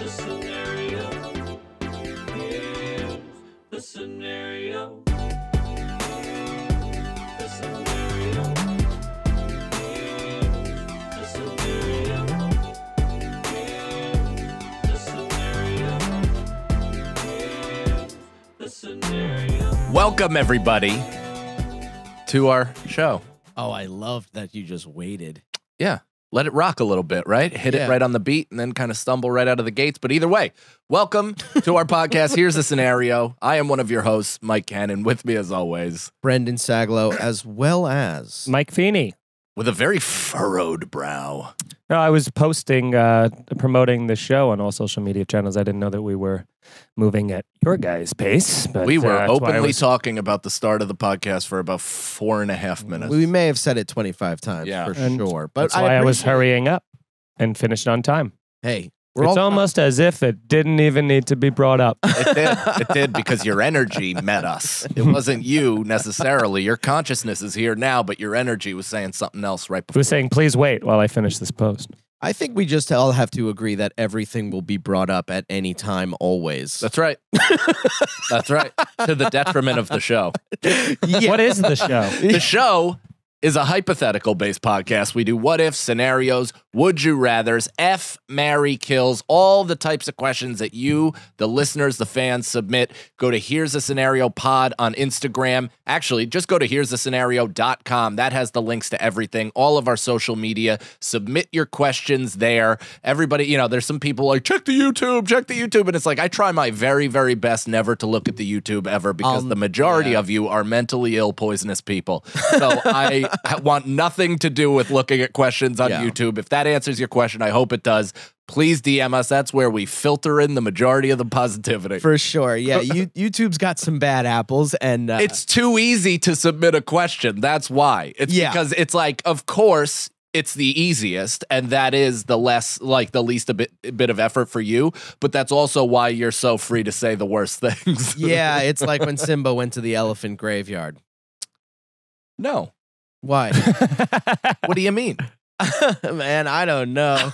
the scenario. Here's the scenario. The scenario. Here's the scenario. Here's the scenario. Here's the scenario. Welcome, everybody, to our show. Oh, I loved that you just waited. Yeah, let it rock a little bit, right? Hit it right on the beat and then kind of stumble right out of the gates. But either way, welcome to our podcast. Here's the scenario. I am one of your hosts, Mike Cannon. With me, as always, Brendan Sagalow, as well as Mike Feeney. with a very furrowed brow. No, I was posting, promoting the show on all social media channels. I didn't know that we were moving at your guys' pace. But We were that's why I openly was- talking about the start of the podcast for about 4.5 minutes. we may have said it 25 times Yeah. for And sure. But That's why I was appreciate it. hurrying up and finished on time. Hey, It's almost as if it didn't even need to be brought up. It did because your energy met us. It wasn't you necessarily. Your consciousness is here now, but your energy was saying something else right I before. was saying, please wait while I finish this post. I think we just all have to agree that everything will be brought up at any time, always. That's right. That's right. To the detriment of the show. What is the show? The show is a hypothetical-based podcast. We do what-if scenarios, would-you-rathers, F, marry, kills, all the types of questions that you, the listeners, the fans, submit. Go to Here's a Scenario Pod on Instagram. Actually, just go to here'sthescenario.com. That has the links to everything, all of our social media. Submit your questions there. Everybody, you know, there's some people like, check the YouTube. And it's like, I try my very, very best never to look at the YouTube ever because the majority of you are mentally ill, poisonous people. So I want nothing to do with looking at questions on YouTube. If that answers your question, I hope it does. Please DM us. That's where we filter in the majority of the positivity. For sure. Yeah, YouTube's got some bad apples, and It's too easy to submit a question. That's why. It's because it's like, of course, it's the easiest, and that is the least a bit of effort for you. But that's also why you're so free to say the worst things. yeah, it's like when Simba went to the elephant graveyard. No. Why? What do you mean? Man, I don't know.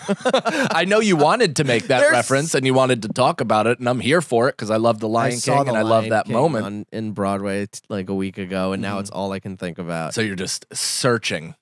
I know you wanted to make that There's- reference and you wanted to talk about it, and I'm here for it because I love The Lion King and I love that moment. in Broadway like a week ago, and now it's all I can think about. So you're just searching.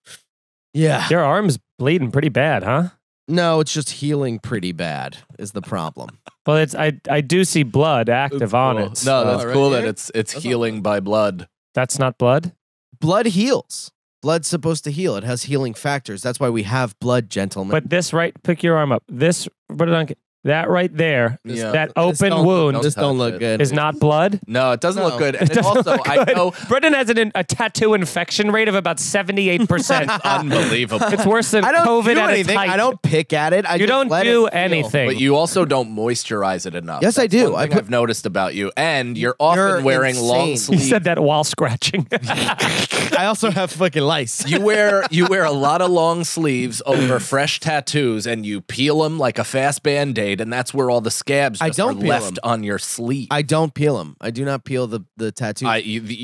Yeah. Your arm's bleeding pretty bad, huh? No, it's just healing pretty bad is the problem. Well, it's I do see blood active on Cool. it. No, so- that's right cool here? that it's healing by blood. That's not blood? Blood heals. Blood's supposed to heal. It has healing factors. That's why we have blood, gentlemen. But this pick your arm up. Put it on. That right there, Yeah. that This open don't- wound This don't touch look it. good. is not blood. No, it doesn't No. look good. And It doesn't also, look I good. know Brendan has a tattoo infection rate of about 78%. unbelievable. It's worse than I don't COVID do at anything. its height. I don't pick at it. I You just don't let do it heal. anything. But you also don't moisturize it enough. Yes, I That's do. one I thing put- I've noticed about you. And you're often You're wearing long insane. He sleeve. said that while scratching. I also have fucking lice. You wear a lot of long sleeves over fresh tattoos, and you peel them like a fast Band-Aid, and that's where all the scabs I just don't are peel left 'em. on your sleeve. I don't peel them. I do not peel the tattoos.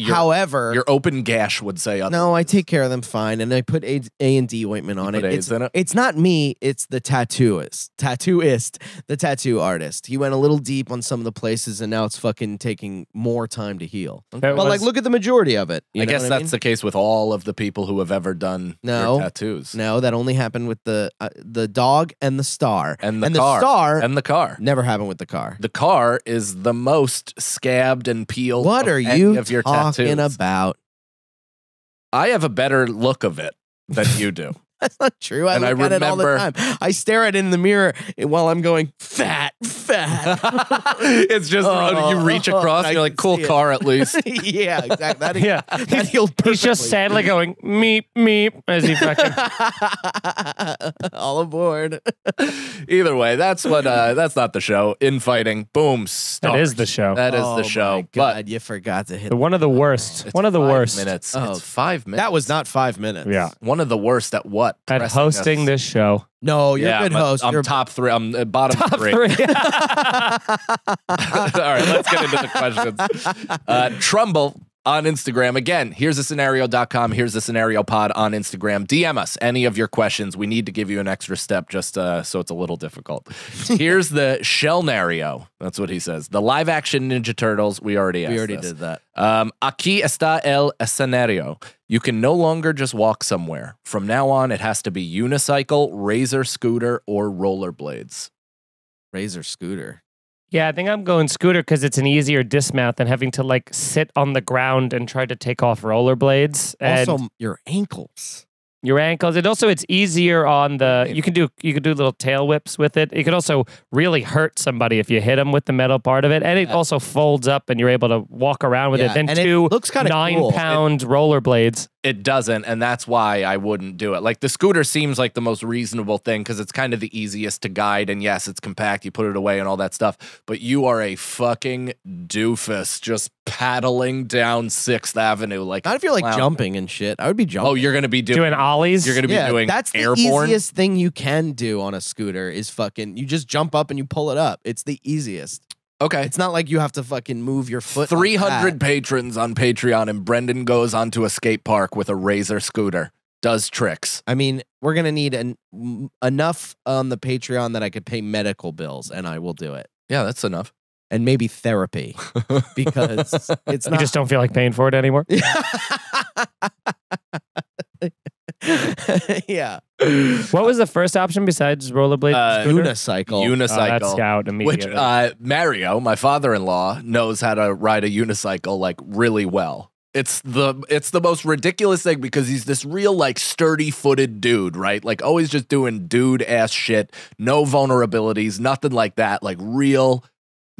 However, your open gash would say otherwise. no, I take care of them fine, and I put A&D ointment on put it. AIDS in it? It's not me. It's the tattooist, the tattoo artist. He went a little deep on some of the places, and now it's fucking taking more time to heal. That But like, was- look at the majority of it. You I know guess what that's mean? the case with all of the people who have ever done No. your tattoos. No, that only happened with the dog and the star. And the car. star And the car. never happened with the car. The car is the most scabbed and peeled What of are any you of your talking tattoos. about? I have a better look of it than you do. That's not true. I And I look at it all the remember- time. I stare at it in the mirror while I'm going, fat. It's just you reach across I and you're like, can cool see it. car at least. Yeah, exactly. Yeah. That healed He's just perfectly. sadly going, meep, meep, as he fucking... All aboard. Either way, that's not the show. Infighting, boom, stars. That is the show. That is Oh the show. my God, But you forgot to hit. One of the worst. it's One of the 5 worst. minutes. Oh. It's 5 minutes. That was not 5 minutes. Yeah. one of the worst at what? At Pressing hosting us. this show. No, you're a good host. I'm You're top 3. I'm bottom Top 3. three. All right, let's get into the questions. Trumbull on Instagram. Again, here's a scenario.com. Here's a scenario pod on Instagram. DM us any of your questions. We need to give you an extra step just so it's a little difficult. Here's the shellnario. That's what he says. The live action Ninja Turtles. We already did that. Aquí está el escenario. You can no longer just walk somewhere. From now on, it has to be unicycle, razor scooter, or rollerblades. Razor scooter. Yeah, I think I'm going scooter because it's an easier dismount than having to like sit on the ground and try to take off rollerblades. And Also, your ankles. your ankles. And also it's easier on the you can do little tail whips with it. It could also really hurt somebody if you hit them with the metal part of it. And it also folds up and you're able to walk around with it. Then and two it looks kinda cool. 9-pound rollerblades. It doesn't, and that's why I wouldn't do it. Like, the scooter seems like the most reasonable thing because it's kind of the easiest to guide, and yes, it's compact, you put it away and all that stuff, but you are a fucking doofus just paddling down 6th Avenue like Not if you're like clown. jumping and shit. I would be jumping. Oh, you're going to be Doing ollies. You're going to be doing that's the airborne? easiest thing you can do on a scooter is fucking, you just jump up and you pull it up. It's the easiest. Okay. It's not like you have to fucking move your foot. 300 patrons on Patreon, and Brendan goes onto a skate park with a razor scooter. Does tricks. I mean, we're going to need enough on the Patreon that I could pay medical bills, and I will do it. Yeah, that's enough. And maybe therapy, because it's You not. just don't feel like paying for it anymore. Yeah. What was the first option besides rollerblade? Scooter? Unicycle. Unicycle. That's out Which immediately. Mario, my father-in-law, knows how to ride a unicycle like really well. It's the most ridiculous thing because he's this real like sturdy-footed dude, right? Like always just doing dude-ass shit, no vulnerabilities, nothing like that, like real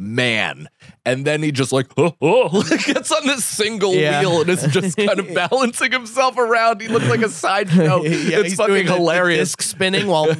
man. And then he just like gets on this single wheel and is just kind of balancing himself around. He looks like a sideshow. It's he's fucking doing hilarious. disc spinning while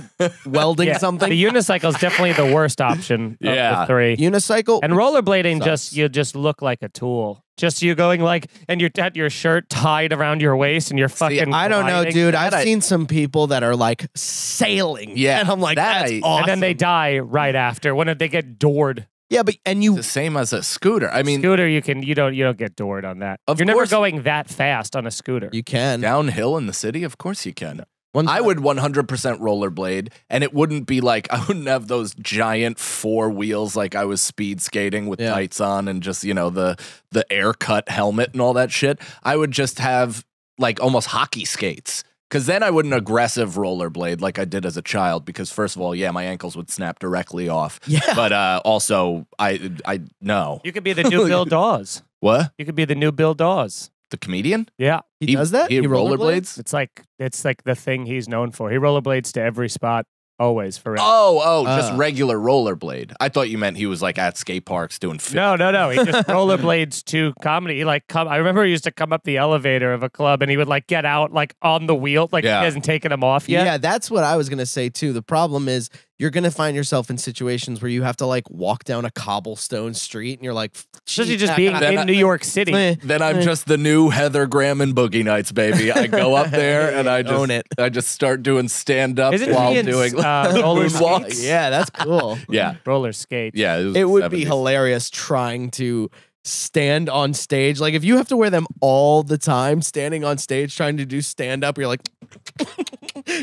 welding something. The unicycle is definitely the worst option of the three. Unicycle And rollerblading, sucks. you just look like a tool. Just you going like, and you're at your shirt tied around your waist, and you're fucking. I don't know, gliding. dude. I've seen some people that are like sailing. Yeah, and I'm like, that that's I- awesome. And then they die right after when they get doored. Yeah, but you The same as a scooter. I mean, Scooter, you don't get doored on that. Of You're never course- going that fast on a scooter. you can. downhill in the city, of course you can. One I time- would 100% rollerblade, and it wouldn't be like I wouldn't have those giant 4 wheels like I was speed skating with Yeah. tights on and just the air cut helmet and all that shit. I would just have like almost hockey skates. Because then I wouldn't aggressive rollerblade like I did as a child. Because first of all, yeah, my ankles would snap directly off. Yeah. But also, I no. You could be the new Bill Dawes. What? You could be the new Bill Dawes. The comedian? Yeah, He does that? He rollerblades? rollerblades? it's like the thing he's known for. He rollerblades to every spot, always, forever. Just regular rollerblade. I thought you meant he was like at skate parks doing fit. No. He just rollerblades to comedy. He I remember he used to come up the elevator of a club and he would like get out like on the wheel, like Yeah. he hasn't taken them off yet. Yeah, that's what I was gonna say too. The problem is you're gonna find yourself in situations where you have to like walk down a cobblestone street, and you're like, Especially "Geez, just being Then in I- New York City. Then I'm just the new Heather Graham and Boogie Nights, baby. I go up there and I just Own it. I just start doing stand up Isn't while he in doing roller moonwalks. skates? Yeah, that's cool. Yeah, Roller skate. yeah. was It would 70s. be hilarious trying to stand on stage. Like if you have to wear them all the time, standing on stage trying to do stand up, you're like,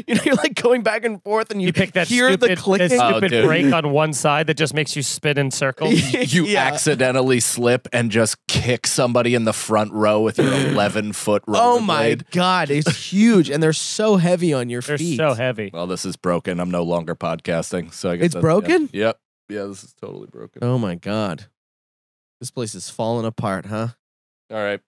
you're like going back and forth, and you, You pick that hear stupid, the clicking. Oh, stupid dude. brake on one side that just makes you spin in circles. You Yeah. accidentally slip and just kick somebody in the front row with your 11-foot rollerblade. Oh my god, it's huge, and they're so heavy on your They're feet. so heavy. Well, this is broken. I'm no longer podcasting, so I guess It's that's- broken? Yeah. Yep. Yeah, this is totally broken. Oh my god, this place is falling apart, huh? All right.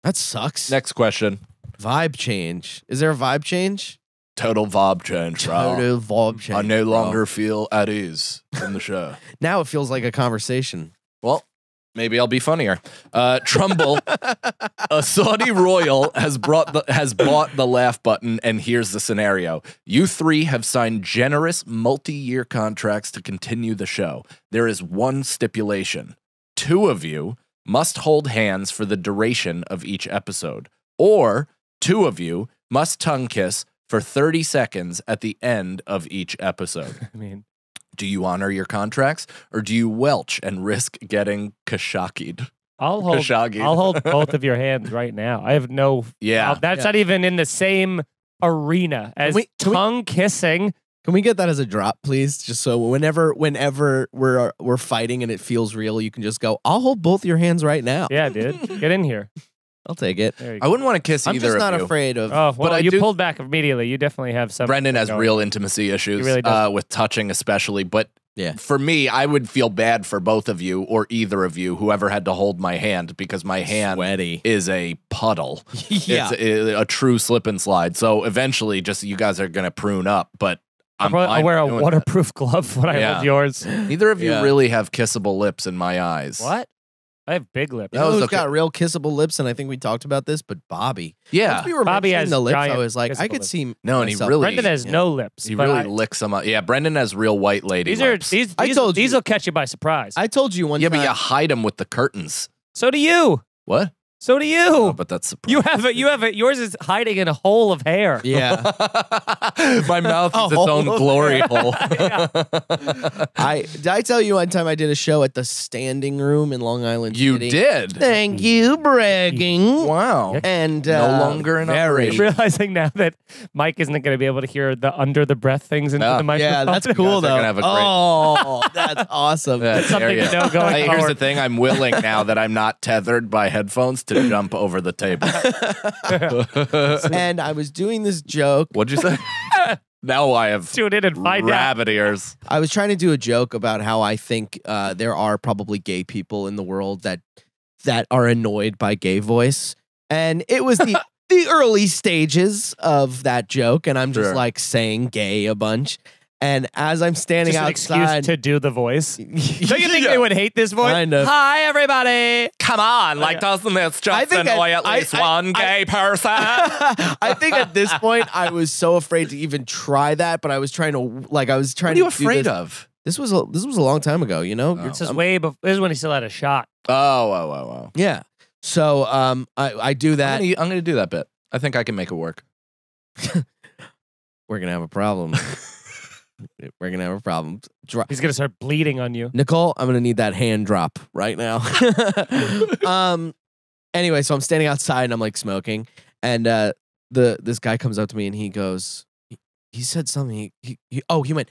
That sucks. Next question. Vibe change. Is there a vibe change? Total vibe change, bro. Total vibe change. I no bro. longer feel at ease in the show. Now it feels like a conversation. Well, maybe I'll be funnier. Trumbull, a Saudi royal has bought the laugh button, and here's the scenario. You 3 have signed generous multi-year contracts to continue the show. There is one stipulation. 2 of you must hold hands for the duration of each episode, or 2 of you must tongue kiss for 30 seconds at the end of each episode. I mean, Do you honor your contracts, or do you welch and risk getting kashakied? I'll hold. Khashoggi. I'll hold both of your hands right now. I have no. Yeah. That's not even in the same arena as Can we- tongue kissing. Can we get that as a drop, please? Just so whenever we're fighting and it feels real, you can just go, I'll hold both your hands right now. Yeah, dude, get in here. I'll take it. There you I go. wouldn't want to kiss I'm either just of not you. afraid of. Oh, well, I you do- pulled back immediately. You definitely have some. Brendan has going. real intimacy issues really does. with touching, especially. But Yeah. for me, I would feel bad for both of you or either of you, whoever had to hold my hand, because my hand Sweaty. is a puddle. Yeah. It's a true slip and slide. So eventually, just you guys are going to prune up. But I'll I'm wear a doing that. waterproof glove when I Yeah. hold yours. Neither of you Yeah. really have kissable lips in my eyes. What? I have big lips. You know was who's okay. got real kissable lips, and I think we talked about this, but Bobby. Yeah. Once we were Bobby mentioning has the lips, I giant was like, I kissable could lips. see. No, and he myself- really- Brendan has Yeah. no lips. He but really I- licks them up. Yeah, Brendan has real white lady These are lips. these. I told These you. will catch you by surprise. I told you one Yeah, time. but you hide them with the curtains. So do you. What? So do you. Oh, but that's surprising. You have it. You have it. Yours is hiding in a hole of hair. Yeah. My mouth A is its hole own of glory hole. Did I tell you one time I did a show at the Standing Room in Long Island You City? did. Thank you, bragging. Wow. And No longer an very. operation. Realizing now that Mike isn't going to be able to hear the under the breath things into No. the microphone. Yeah, that's cool guys are though. gonna have a great- Oh, that's awesome. That's something to know going Here's the forward. thing. I'm willing now that I'm not tethered by headphones to jump over the table. And I was doing this joke. What'd you say? Now I have Tune in and find out. rabbit ears. I was trying to do a joke about how I think there are probably gay people in the world that are annoyed by gay voice, and it was the early stages of that joke, and I'm just Sure. like saying gay a bunch. And as I'm standing Just an outside, excuse to do the voice. Don't you think Yeah. they would hate this voice? Kind of. Hi, everybody. Come on, like doesn't this I just think annoy at least one gay person? I think at this point I was so afraid to even try that, but I was trying to What are you to do afraid this. of? This was a long time ago, you know. Oh. This is way before. This is when he still had a shot. Oh. Yeah. So I do that. I'm gonna do that bit. I think I can make it work. We're gonna have a problem. We're gonna have a problem. He's gonna start bleeding on you. Nicole, I'm gonna need that hand drop right now. Anyway, so I'm standing outside and I'm like smoking, and this guy comes up to me and he goes, he said something. He went,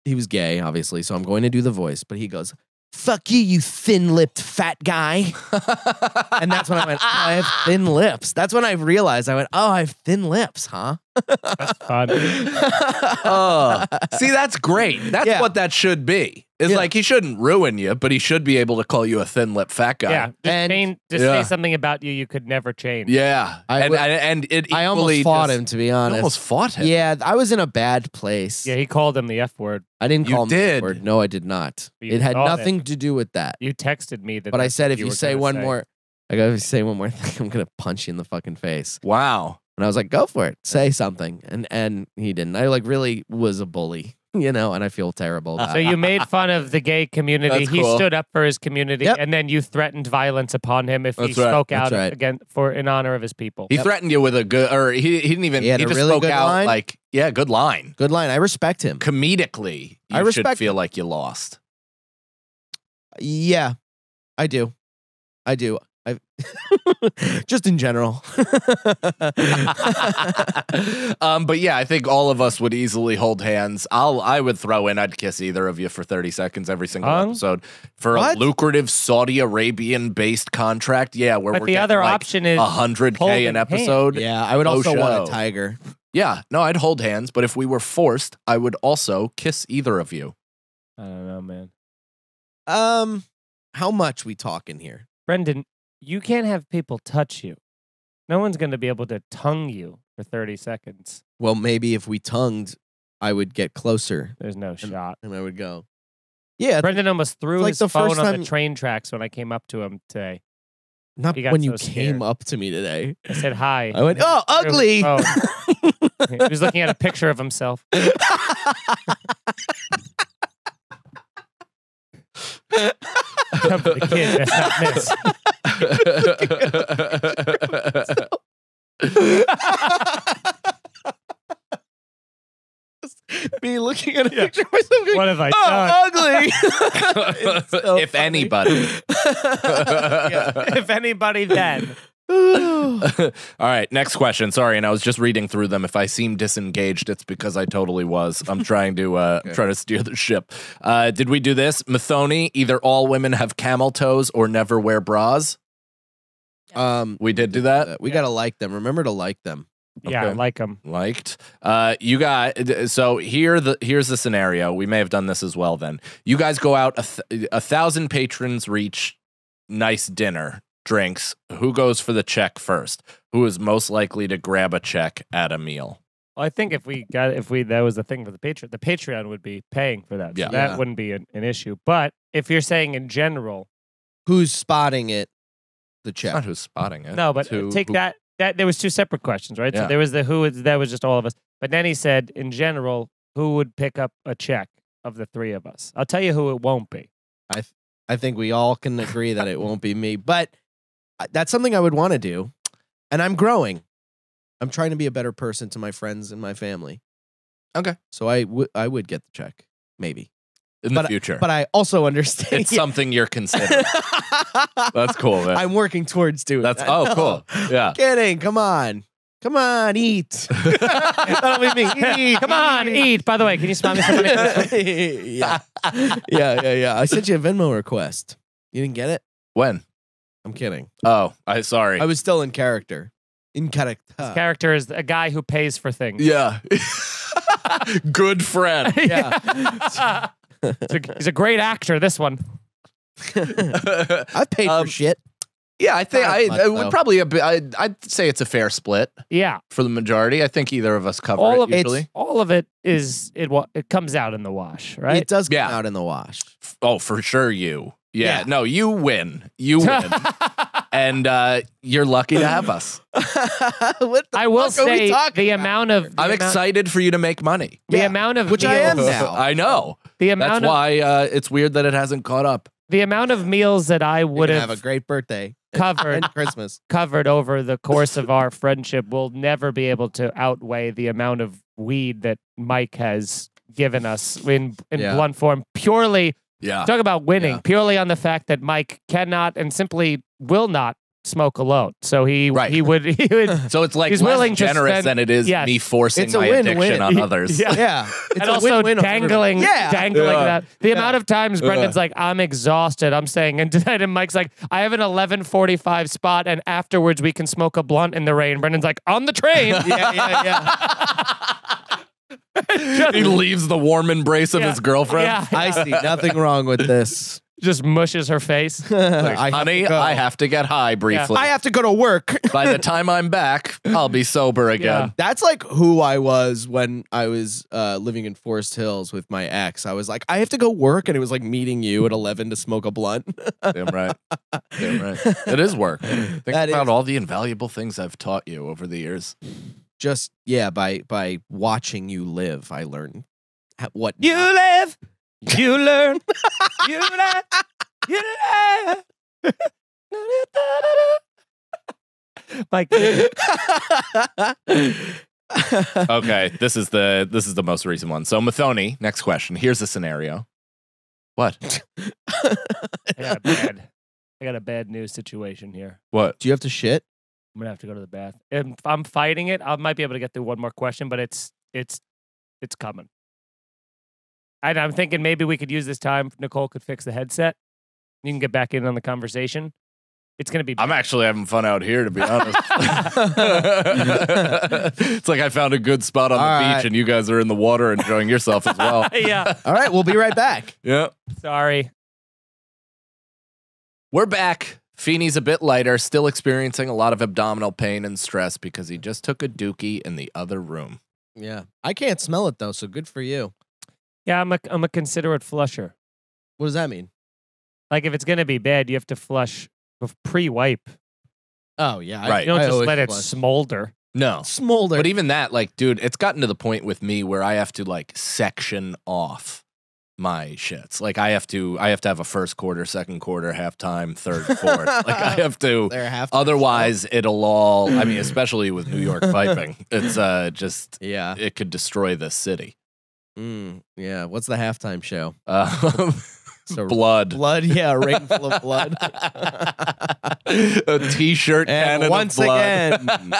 he was gay, obviously. So I'm going to do the voice, but he goes, "Fuck you, you thin-lipped fat guy." And that's when I went, oh, I have thin lips. That's when I realized I went, oh, I have thin lips, huh? Fun. See, that's great. That's Yeah. what that should be. It's Yeah. like he shouldn't ruin you, but he should be able to call you a thin-lipped fat guy. Yeah, just, And- just Yeah. say something about you could never change. Yeah. I and, would- and it I almost equally fought just- him, to be You honest. almost fought him. Yeah, I was in a bad place. Yeah, he called him the F word. I didn't You call him did. the word. No, I did not. You It had thought nothing to do with that. You texted me that. But I that's said, what if you were say gonna one say. more, I go, if you say one more thing, I'm gonna punch you in the fucking face. Wow. And I was like, go for it, say something, and he didn't. I like really was a bully, you know, and I feel terrible about So it. you made fun of the gay community. That's He cool. stood up for his community, Yep. and then you threatened violence upon him if he That's right. spoke That's out right. again in honor of his people. He Yep. threatened you with a good, or he didn't even, He had a just really spoke good out line. like, yeah, good line. Good line. I respect him. Comedically, you I should respect feel like you lost. Yeah, I do. I do. I just in general. But yeah, I think all of us would easily hold hands. I would throw in, I'd kiss either of you for 30 seconds every single Huh? episode for What? a lucrative Saudi Arabian based contract. Yeah, where But we're the getting other like option is 100K holding an hands. episode. Yeah, I would No also want show. a tiger. Yeah, no, I'd hold hands, but if we were forced, I would also kiss either of you. I don't know, man. How much we talking here? Brendan, you can't have people touch you. No one's going to be able to tongue you for 30 seconds. Well, maybe if we tongued, I would get closer There's no shot. and I would go. Yeah, Brendan almost threw It's like his the phone first on time- the train tracks when I came up to him today. not he got when you so came scared. up to me today. I said hi. I went, oh, ugly. Oh. He was looking at a picture of himself. Come for the kid, that's not miss. me looking at a picture of myself going, What have I oh, done? ugly. It's so if funny. anybody. If anybody, then. All right, next question. Sorry, and I was just reading through them. If I seem disengaged, it's because I totally was. I'm trying to trying to steer the ship. Did we do this? Mathoni, either all women have camel toes or never wear bras. We did do that. We gotta like them. Remember to like them. Yeah, I Okay. like them. Liked. You guys. So here's the scenario. We may have done this as well. Then you guys go out. 1,000 patrons reach. Nice dinner, drinks. Who goes for the check first? Who is most likely to grab a check at a meal? Well, I think if that was the thing for the Patreon would be paying for that. So Yeah. that Yeah. wouldn't be an issue. But if you're saying in general, Who's spotting it? The It's check. not who's spotting it. no, but It's who- take who- that there was two separate questions, right? Yeah. So there was the that was just all of us. But then he said, in general, who would pick up a check of the three of us? I'll tell you who it won't be. I think we all can agree that it won't be me, but that's something I would want to do, and I'm growing. I'm trying to be a better person to my friends and my family. Okay. So I would get the check, maybe. in the future. But I also understand It's something you're considering. That's cool, man. I'm working towards doing That's that. oh No. cool. Yeah. Kidding. Come on, eat. That'll be me. Come on, eat. By the way, can you smell me something? yeah. I sent you a Venmo request. You didn't get it? When? I'm kidding. Oh, sorry. I was still in character. In character. His character is a guy who pays for things. Yeah. Good friend. Yeah. He's a great actor, this one. I paid for shit. Yeah, I think Not much, I would though. probably I'd say it's a fair split Yeah. for the majority. I think either of us cover All it of it, usually. all of it is it comes out in the wash, right? It does come Yeah. out in the wash. Oh, for sure you. Yeah. Yeah. No, you win. You win. And you're lucky to have us. What the I will fuck are we say talking the about amount of here? I'm excited for you to make money. the Yeah, amount of which I am meals- now. I know. The That's amount of why it's weird that it hasn't caught up. the amount of meals that I You're would gonna have have a great birthday covered and Christmas. covered over the course of our friendship will never be able to outweigh the amount of weed that Mike has given us in Yeah. blunt form. Purely Yeah. talk about winning. Yeah. Purely on the fact that Mike cannot and simply will not smoke alone. So he Right. he would So it's like He's less willing to generous spend- than it is Yes. me forcing It's a my win-win. addiction on others. Yeah. Yeah. It's and a also win-win on everybody. dangling Yeah. Yeah. that. The amount of times Brendan's Yeah. like, I'm exhausted. I'm saying, and Mike's like, I have an 11:45 spot, and afterwards we can smoke a blunt in the rain. Brendan's like, on the train. He leaves the warm embrace of Yeah. his girlfriend. Yeah. I see nothing wrong with this. Just mushes her face. Honey, I have have to get high briefly. I have to go to work. By the time I'm back, I'll be sober again. That's like who I was when I was living in Forest Hills with my ex. I was like, I have to go work, and it was like meeting you at 11 to smoke a blunt. Damn right. Damn right. It is work. Think That about is- all the invaluable things I've taught you over the years. Just by watching you live, I learned what You live, you learn, you learn, you learn. Mike, Okay, this is the most recent one. So Mathoni, next question. Here's the scenario. What? I got a bad news situation here. What? Do you have to shit? I'm gonna have to go to the bath. If I'm fighting it, I might be able to get through one more question, but it's coming. And I'm thinking maybe we could use this time. Nicole could fix the headset. You can get back in on the conversation. It's gonna be. I'm actually having fun out here, to be honest. It's like I found a good spot on the All beach, right. and you guys are in the water enjoying yourself as well. Yeah. All right, we'll be right back. Yeah. Sorry. We're back. Feeney's a bit lighter, still experiencing a lot of abdominal pain and stress because he just took a dookie in the other room. Yeah, I can't smell it though, so good for you. Yeah, I'm a considerate flusher. What does that mean? Like if it's gonna be bad, you have to flush pre-wipe. Oh yeah, Right. You don't I just always let it flush. smolder. No. smolder. But even that, like, dude, it's gotten to the point with me where I have to like section off my shits. Like I have to have a first quarter, second quarter, halftime, third, fourth. Like I have to. There have Otherwise, it'll all. I mean, especially with New York piping, it's just yeah. it could destroy this city. Yeah. What's the halftime show? So Blood. Blood. Yeah. A rain full of blood. A t-shirt And cannon once of blood. again,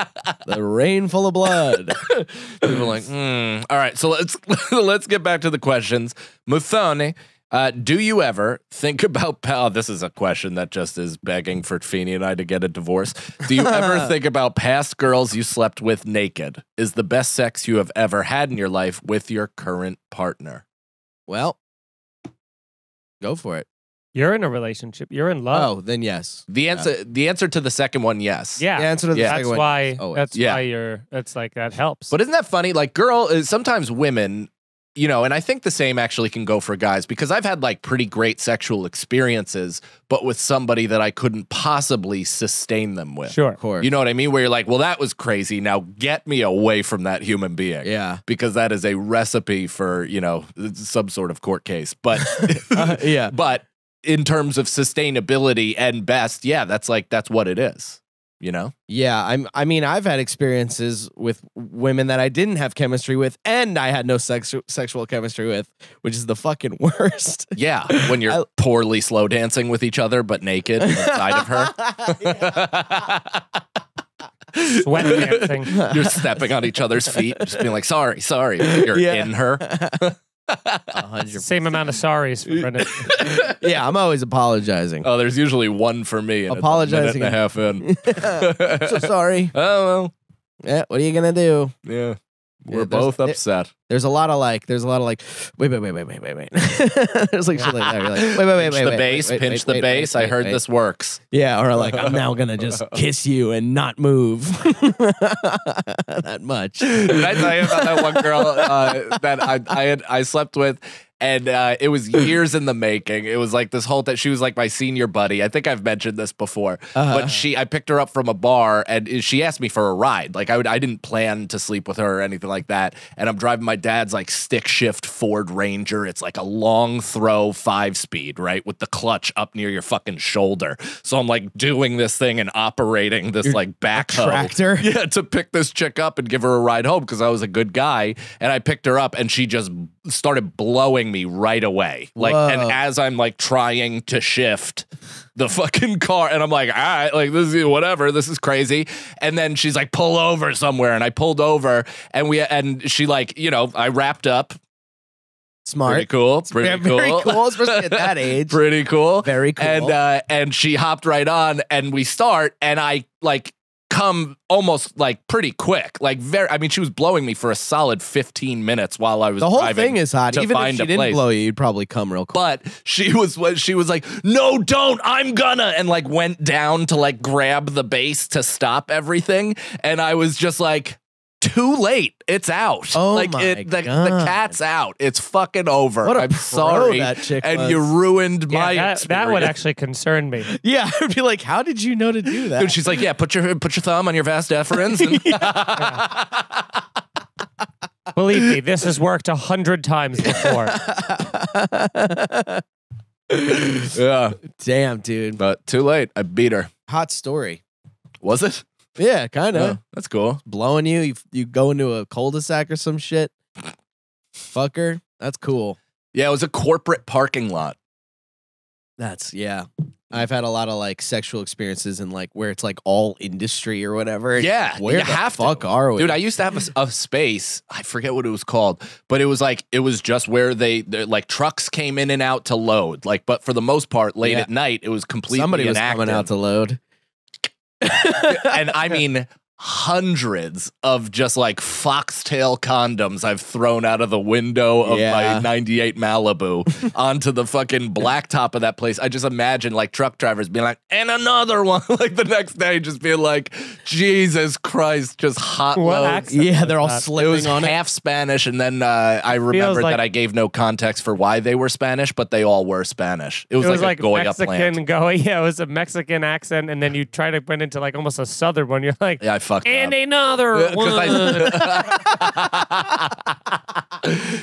the rain full of blood. People are like, all right, so let's get back to the questions. Muthoni, do you ever think about this is a question that just is begging for Feeney and I to get a divorce. Do you ever think about past girls you slept with naked? Is the best sex you have ever had in your life with your current partner? Well, go for it. You're in a relationship. You're in love. Oh, then yes. The answer to the second one, yes. Yeah. The answer to the Yeah. second That's one, why. yes, always. That's Yeah. why you're. That's like that helps. But isn't that funny? Like, sometimes women, and I think the same actually can go for guys, because I've had like pretty great sexual experiences, but with somebody that I couldn't possibly sustain them with. sure. Of course. You know what I mean? Where you're like, well, that was crazy. Now get me away from that human being. Yeah. Because that is a recipe for, some sort of court case. But, Yeah. but in terms of sustainability and best, yeah, that's what it is. Yeah, I mean, I've had experiences with women that I didn't have chemistry with, and I had no sexual chemistry with, which is the fucking worst. Yeah, when you're poorly slow dancing with each other, but naked inside of her. Sweat dancing. You're stepping on each other's feet, just being like, sorry. You're Yeah. in her. 100%. Same amount of sorries for Brendan. Yeah, I'm always apologizing. Oh, there's usually one for me. And Apologizing. It's a minute and a half in. So sorry. Oh, well, Yeah, what are you gonna do? yeah. We're Yeah, both upset. There's a lot of like, wait. There's like shit like that. You're like, wait. Pinch the bass, pinch the bass. I heard this works. Yeah, or like, I'm now gonna just kiss you and not move that much. Did I tell you about that one girl that I slept with? And it was years in the making. It was like this whole thing. She was like my senior buddy. I think I've mentioned this before. But I picked her up from a bar, and she asked me for a ride. Like I didn't plan to sleep with her or anything like that. And I'm driving my dad's like stick shift Ford Ranger. It's like a long throw 5-speed, right, with the clutch up near your fucking shoulder. So I'm like doing this thing and operating this like backhoe. Tractor? Yeah, to pick this chick up and give her a ride home because I was a good guy. And I picked her up, and she just started blowing me right away. Like, Whoa. and as I'm like trying to shift the fucking car, and I'm like, all right, like this is whatever, this is crazy. And then she's like, pull over somewhere, and I pulled over, and she like, I wrapped up. Smart. Pretty cool. Yeah, very cool, especially at that age. Pretty cool. Very cool. And she hopped right on, and we start, and I like come almost like pretty quick. Like she was blowing me for a solid 15 minutes while I was The whole driving thing is hot. to Even if find she a didn't place. blow you, you'd probably come real quick. But she was like, no, don't, I'm gonna, and like went down to like grab the base to stop everything. And I was just like, too late. It's out. Oh like my the God. cat's out. It's fucking over. What a I'm pro sorry. that chick and was. you ruined my Yeah, that would experience. actually concern me. Yeah, I'd be like, how did you know to do that? Dude, she's like, yeah, put your thumb on your vas deferens. And Believe me, this has worked 100 times before. yeah, Damn, dude. but too late. I beat her. Hot story. Was it? Yeah, kind of. Yeah, that's cool. Blowing you go into a cul-de-sac or some shit. Fucker. That's cool. Yeah, it was a corporate parking lot. Yeah. I've had a lot of like sexual experiences and like where it's like all industry or whatever. Yeah, Where you the have to. fuck are we? Dude, I used to have a space. I forget what it was called, but it was just where they like trucks came in and out to load. Like, but for the most part, late Yeah. at night, it was completely Somebody was inactive. coming out to load. And I mean hundreds of just like foxtail condoms I've thrown out of the window of Yeah. my 98 Malibu onto the fucking blacktop of that place. I just imagine like truck drivers being like, and another one, like the next day just being like, Jesus Christ, just hot What loads. accent Yeah, they're all was that? It slipping was on it. half Spanish, and then I remembered like- that I gave no context for why they were Spanish, but they all were Spanish. It was, like a Goya Mexican plant. Yeah, it was a Mexican accent, and then you try to put into like almost a southern one. You're like, Yeah, I fucked and up. another one.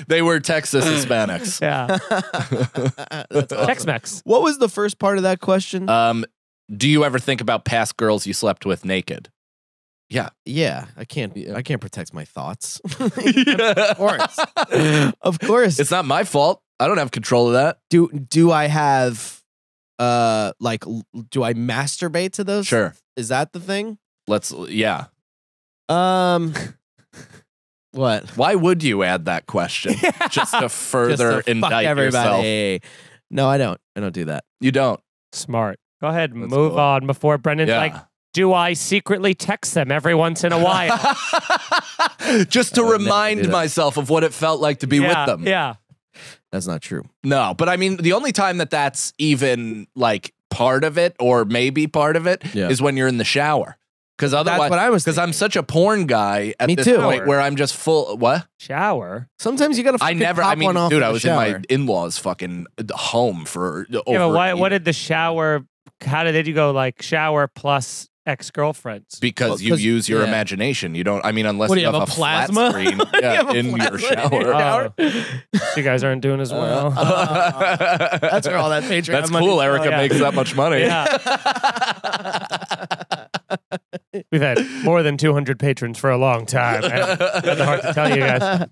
They were Texas Hispanics. Yeah, That's awesome. Tex-Mex. What was the first part of that question? Do you ever think about past girls you slept with naked? Yeah, I can't protect my thoughts. Of course. Of course. It's not my fault. I don't have control of that. Do I have do I masturbate to those? Sure. Is that the thing? Yeah. What? Why would you add that question? Just to further Just to fuck indict everybody. yourself. No, I don't. I don't do that. You don't. Smart. Go ahead, That's move cool. on before Brendan's Yeah. like, do I secretly text them every once in a while? Just to I would never do remind that. myself of what it felt like to be with them. Yeah. That's not true. No, but I mean, the only time that's even like part of it or maybe part of it is Yeah. when you're in the shower. Because otherwise, That's what I was because I'm thinking. such a porn guy at Me this too. point where I'm just full. What? Shower. Sometimes you gotta. I fucking never. pop I mean, one off dude, I the was in my shower. in-laws' fucking home for over. Yeah, but what did the shower? How did you go like shower plus ex-girlfriends? Because Well, you 'cause- use your yeah. imagination. You don't. I mean, unless What do you have a plasma? flat screen You have a in your plasma in your shower. Oh. You guys aren't doing as well. That's where all that Patreon That's money cool. goes. Erica yeah. makes that much money. We've had more than 200 patrons for a long time. I had the heart to tell you guys.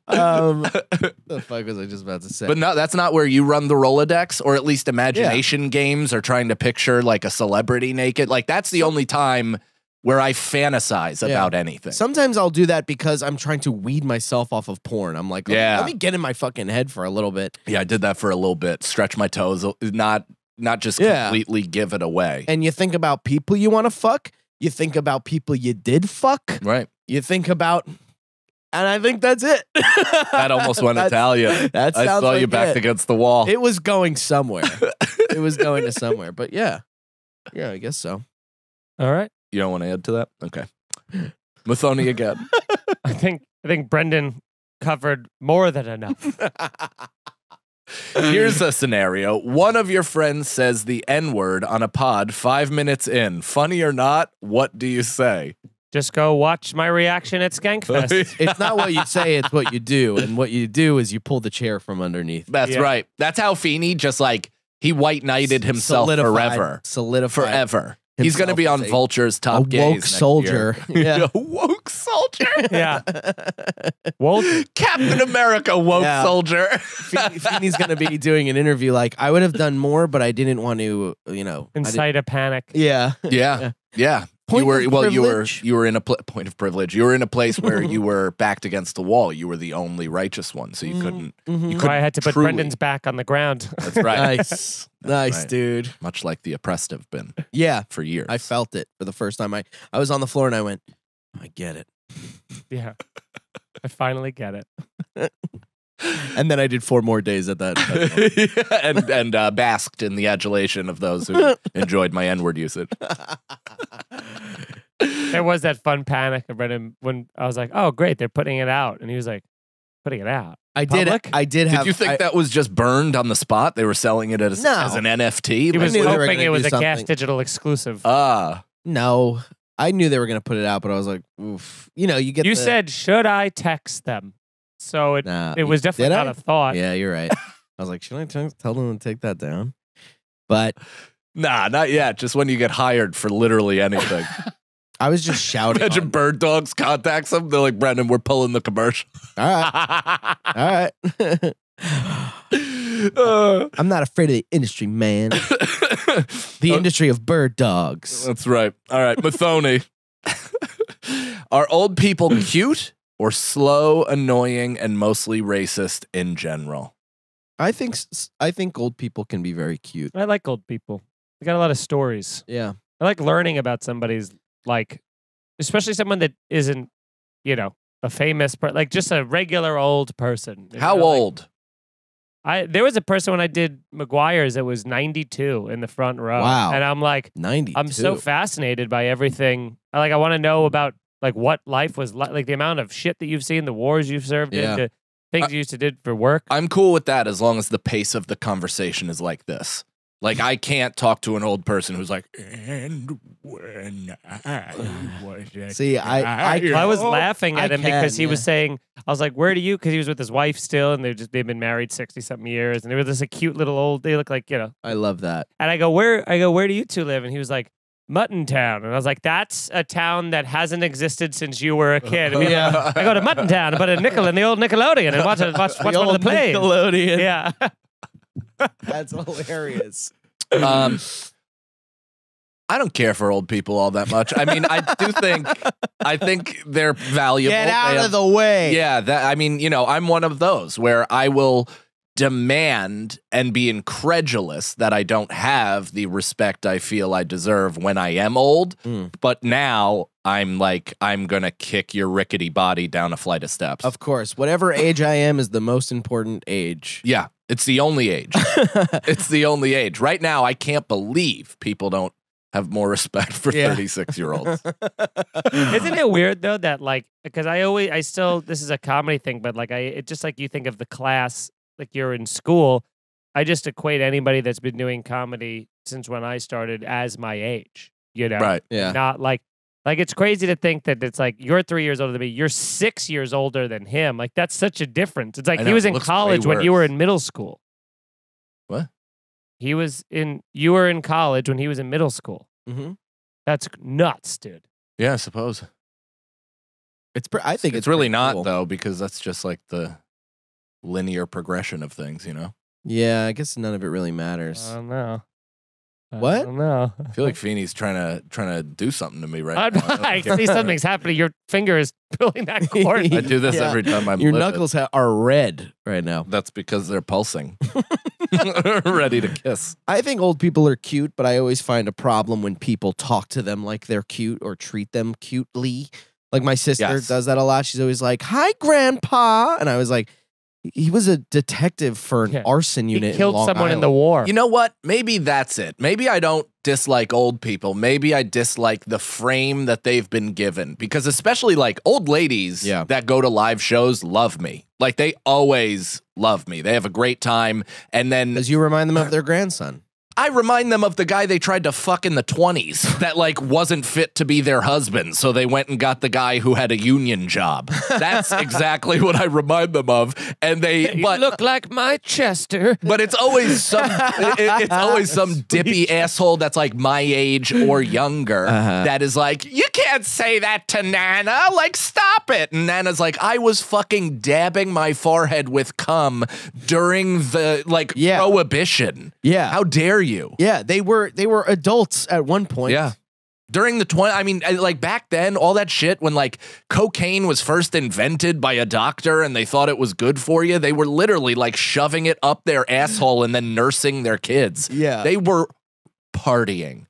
The fuck was I just about to say? But no, that's not where you run the Rolodex, or at least imagination games, or trying to picture like a celebrity naked. Like that's the only time where I fantasize about anything. Sometimes I'll do that because I'm trying to weed myself off of porn. I'm like, let me get in my fucking head for a little bit. Yeah, I did that for a little bit. Stretch my toes, not just Yeah. completely give it away. And you think about people you want to fuck. You think about people you did fuck. Right. You think about, and I think that's it. That almost went Italian. That I sounds saw you like backed it. against the wall. It was going somewhere. It was going to somewhere. But yeah, I guess so. All right. You don't want to add to that? Okay. Mathoni again. I think Brendan covered more than enough. Here's a scenario. One of your friends says the N-word on a pod 5 minutes in. Funny or not, what do you say? Just go watch my reaction at Skankfest. It's not what you say, it's what you do. And what you do is you pull the chair from underneath. That's Yeah. right. That's how Feeney just like, he white knighted himself forever. Solidified. Forever. He's going to be on himself as Vulture's top a gaze woke next soldier. year. Yeah. A woke soldier. Yeah. Well, Captain America, woke Yeah. soldier. Feeney's going to be doing an interview like, I would have done more, but I didn't want to, I didn't- incite a panic. Yeah. Yeah. Yeah. Point you were of well. privilege. You were in a point of privilege. You were in a place where you were backed against the wall. You were the only righteous one, so you couldn't. You Mhm. couldn't So I had to put truly- Brendan's back on the ground. That's right. Nice. Nice, right. dude. Much like the oppressed have been Yeah. for years. I felt it for the first time. I was on the floor and I went, I get it. Yeah. I finally get it. And then I did 4 more days at that. and basked in the adulation of those who enjoyed my N-word usage. There was that fun panic of Brendan when I was like, oh, great, they're putting it out. And he was like, putting it out? I did. Public? I did have. Did you think that was just burned on the spot? They were selling it as, No. as an NFT? He was knew they were hoping gonna it was do a Gas something. Digital exclusive. No, I knew they were going to put it out, but I was like, oof. You get. You the- said, should I text them? So it Nah, it was definitely did not I? a thought. Yeah, you're right. I was like, should I tell them to take that down? But Nah, not yet. Just when you get hired for literally anything. I was just shouting. Imagine on- Bird Dogs contacts them. They're like, Brendan, we're pulling the commercial. All right, all right. Uh, I'm not afraid of the industry, man. The industry of bird dogs. That's right. All right, Mathoni. Are old people cute or slow, annoying, and mostly racist in general? I think old people can be very cute. I like old people. They got a lot of stories. Yeah. I like learning about somebody's, like, especially someone that isn't, a famous, like just a regular old person. How old? There was a person when I did McGuire's that was 92 in the front row. Wow. And I'm like, 90. I'm so fascinated by everything. I want to know about like what life was like the amount of shit that you've seen, the wars you've served Yeah. in, the things you used to did for work. I'm cool with that as long as the pace of the conversation is like this. Like, I can't talk to an old person who's like, and when I was a See, I I was laughing at I him because can, he was yeah. saying, I was like, where do you, because he was with his wife still and they've been married 60 something years and they were just a cute little old, they look like, I love that. and I go, where do you two live? And he was like, Mutton Town. And I was like, that's a town that hasn't existed since you were a kid. I mean, I go to Mutton Town, but a nickel in the old Nickelodeon and watch one of the plays. Nickelodeon. Yeah. That's hilarious. I don't care for old people all that much. I mean, I think they're valuable. Get out They of have- the way. Yeah, I mean, I'm one of those where I will demand and be incredulous that I don't have the respect I feel I deserve when I am old. But now I'm like, I'm going to kick your rickety body down a flight of steps. Of course, whatever age I am is the most important age. Yeah, it's the only age. It's the only age. Right now, I can't believe people don't have more respect for 36-year-olds. Isn't it weird though that like, because I still, this is a comedy thing, but like it just like you think of the class, like you're in school, I just equate anybody that's been doing comedy since when I started as my age, Right. Yeah. Not like it's crazy to think that it's like you're 3 years older than me, you're 6 years older than him. Like that's such a difference. It's like I he know, was it in looks college way when you worse. were in middle school. What? You were in college when he was in middle school. Mm-hmm. That's nuts, dude. Yeah, I suppose. I think It's really pretty not, cool. though, because that's just like the linear progression of things, Yeah, I guess none of it really matters. I don't know. What? I don't know. I feel like Feeney's trying to do something to me right I'm now. not, I see something's happening. Your finger is pulling that cord. I do this Yeah. every time I'm Your livid. knuckles are red right now. That's because they're pulsing. Ready to kiss. I think old people are cute, but I always find a problem when people talk to them like they're cute or treat them cutely. Like my sister Yes. does that a lot. She's always like, "Hi, Grandpa," and I was like, he was a detective for an Yeah. arson He unit. killed in Long someone in Island. the war. You know what? Maybe that's it. Maybe I don't dislike old people. Maybe I dislike the frame that they've been given. Because especially like old ladies Yeah. that go to live shows love me. Like they always love me. They have a great time. And then Because you remind them of their grandson. I remind them of the guy they tried to fuck in the 20s that like wasn't fit to be their husband. So they went and got the guy who had a union job. That's exactly what I remind them of. And You look like my Chester. but it's always it's always some dippy asshole that's like my age or younger that is like, you can't say that to Nana. Like, stop it. And Nana's like, I was fucking dabbing my forehead with cum during the like prohibition. Yeah. How dare you? Yeah, they were adults at one point. Yeah. During the 20, I mean, like back then, all that shit when like cocaine was first invented by a doctor and they thought it was good for you, they were literally like shoving it up their asshole and then nursing their kids. Yeah. They were partying.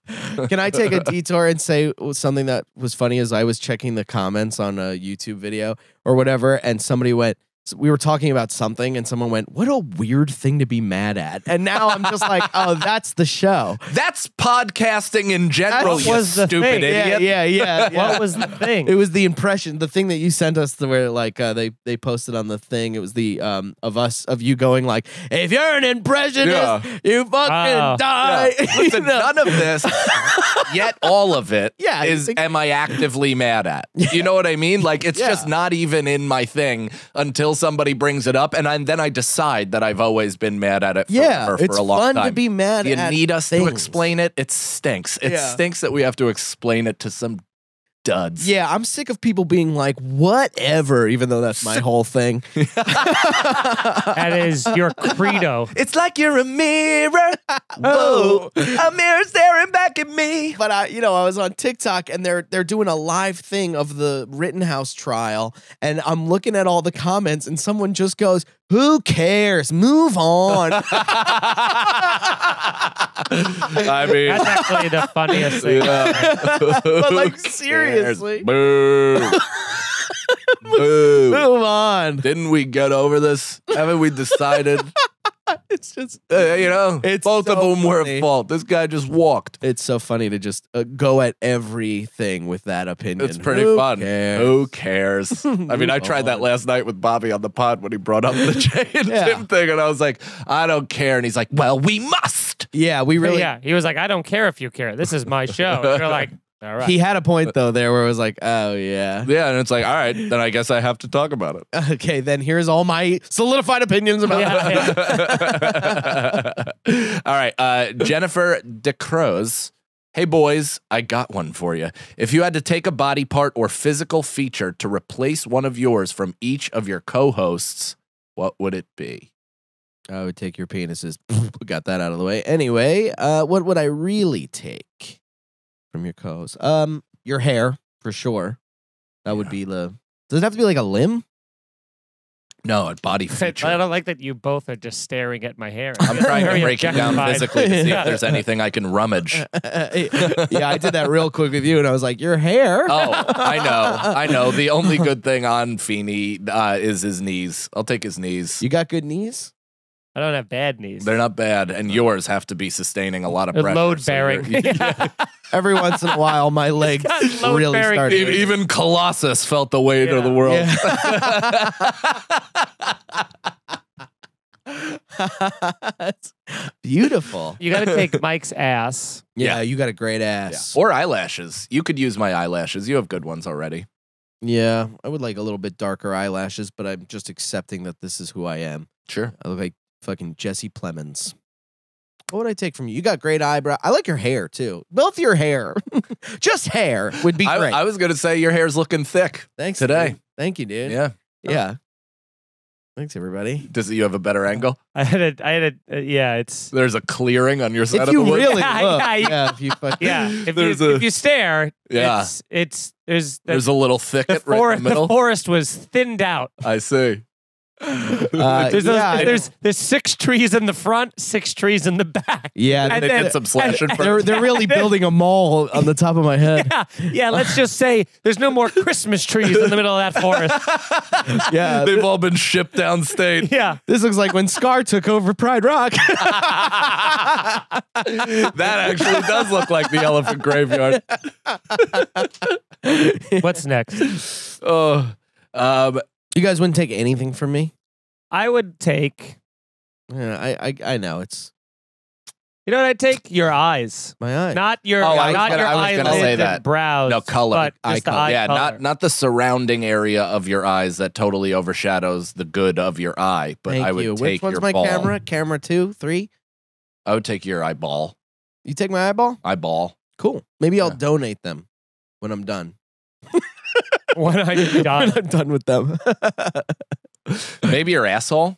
Can I take a detour and say something that was funny as I was checking the comments on a YouTube video or whatever, and somebody went, we were talking about something and someone went, "What a weird thing to be mad at." And now I'm just like, oh, that's the show. That's podcasting in general, What you was the stupid thing? idiot. Yeah. What was the thing? It was the impression, the thing that you sent us to where like they posted on the thing. It was the of you going like, "If you're an impressionist, you fucking die." Listen, none of this, yet all of it Yeah, you is think- am I actively mad at? You know what I mean? Like it's just not even in my thing until somebody brings it up, and then I decide that I've always been mad at it for it's a long fun time. to be mad You at need us to things. explain it? It stinks. It Yeah. stinks that we have to explain it to some duds. Yeah, I'm sick of people being like, whatever, even though that's my whole thing. That is your credo. It's like you're a mirror. Whoa, a mirror staring back at me. But I was on TikTok and they're doing a live thing of the Rittenhouse trial, and I'm looking at all the comments, and someone just goes, "Who cares? Move on." I mean, That's actually the funniest thing. But like Who cares? seriously, Boo. Boo. move on. Didn't we get over this? Haven't we decided? It's just It's both of so them were funny. at fault. This guy just walked. it's so funny to just go at everything with that opinion. It's pretty Who fun. cares? Who cares? I mean, I Move tried that on. last night with Bobby on the pod when he brought up the Jay and Yeah. Tim thing, and I was like, I don't care. And he's like, well, we must. Yeah, we really. Yeah, he was like, I don't care if you care. This is my show. And you're like, all right. He had a point though there where it was like, oh yeah. Yeah, and it's like, all right, then I guess I have to talk about it. Okay, then here's all my solidified opinions about Yeah, it. All right, Jennifer DeCruz Hey, boys, I got one for you. If you had to take a body part or physical feature to replace one of yours from each of your co-hosts, what would it be? I would take your penises. Got that out of the way. Anyway, what would I really take from your co-host? Your hair, for sure. That would be the... Does it have to be like a limb? No, a body I feature. don't like that you both are just staring at my hair. I'm trying to Very break it down objectified. physically to see Yeah. if there's anything I can rummage. Yeah, I did that real quick with you, and I was like, your hair? Oh, I know. The only good thing on Feeney is his knees. I'll take his knees. You got good knees? I don't have bad knees. They're not bad, and yours have to be sustaining a lot of They're pressure. load so bearing. you're- Yeah. Every once in a while, my legs got load really bearing start. knees. Even Colossus felt the weight of the world. It's beautiful. You got to take Mike's ass. Yeah, you got a great Yeah. ass. Or eyelashes. You could use my eyelashes. You have good ones already. Yeah, I would like a little bit darker eyelashes, but I'm just accepting that this is who I am. Sure. I look like fucking Jesse Plemons. What would I take from you? You got great eyebrow. I like your hair too. Both your hair, just hair would be great. I was going to say your hair's looking thick. Thanks today. dude. Thank you, dude. Yeah. Yeah. Thanks, everybody. Does you have a better angle? Yeah, it's. There's a clearing on your side If of the you wood. really Yeah, look, yeah, yeah, if you fucking, Yeah, There's if you stare, Yeah. there's There's a little the thicket right in forest. the middle. The forest was thinned out. I see. There's 6 trees in the front, 6 trees in the back. yeah, And They then- did some slashing they're first. they're really building a mall on the top of my head. Yeah. Let's just say there's no more Christmas trees in the middle of that forest. Yeah, They've all been shipped downstate. Yeah. this looks like when Scar took over Pride Rock. That actually does look like the elephant graveyard. What's next? Oh, You guys wouldn't take anything from me? I would take. Yeah, I know it's You know what I'd take? Your eyes. my eye. Not your, Oh, I was not gonna- your I was gonna eyelids say and that. brows. No, color. But Eye just the color. eye yeah, color. not the surrounding area of your eyes that totally overshadows the good of your eye. But Thank I would you. take Which one's your my ball. camera? Camera 2, 3. I would take your eyeball. You take my eyeball? Eyeball. Cool. Maybe I'll Yeah. donate them when I'm done. When I'm done. When I'm done with them. Maybe your asshole.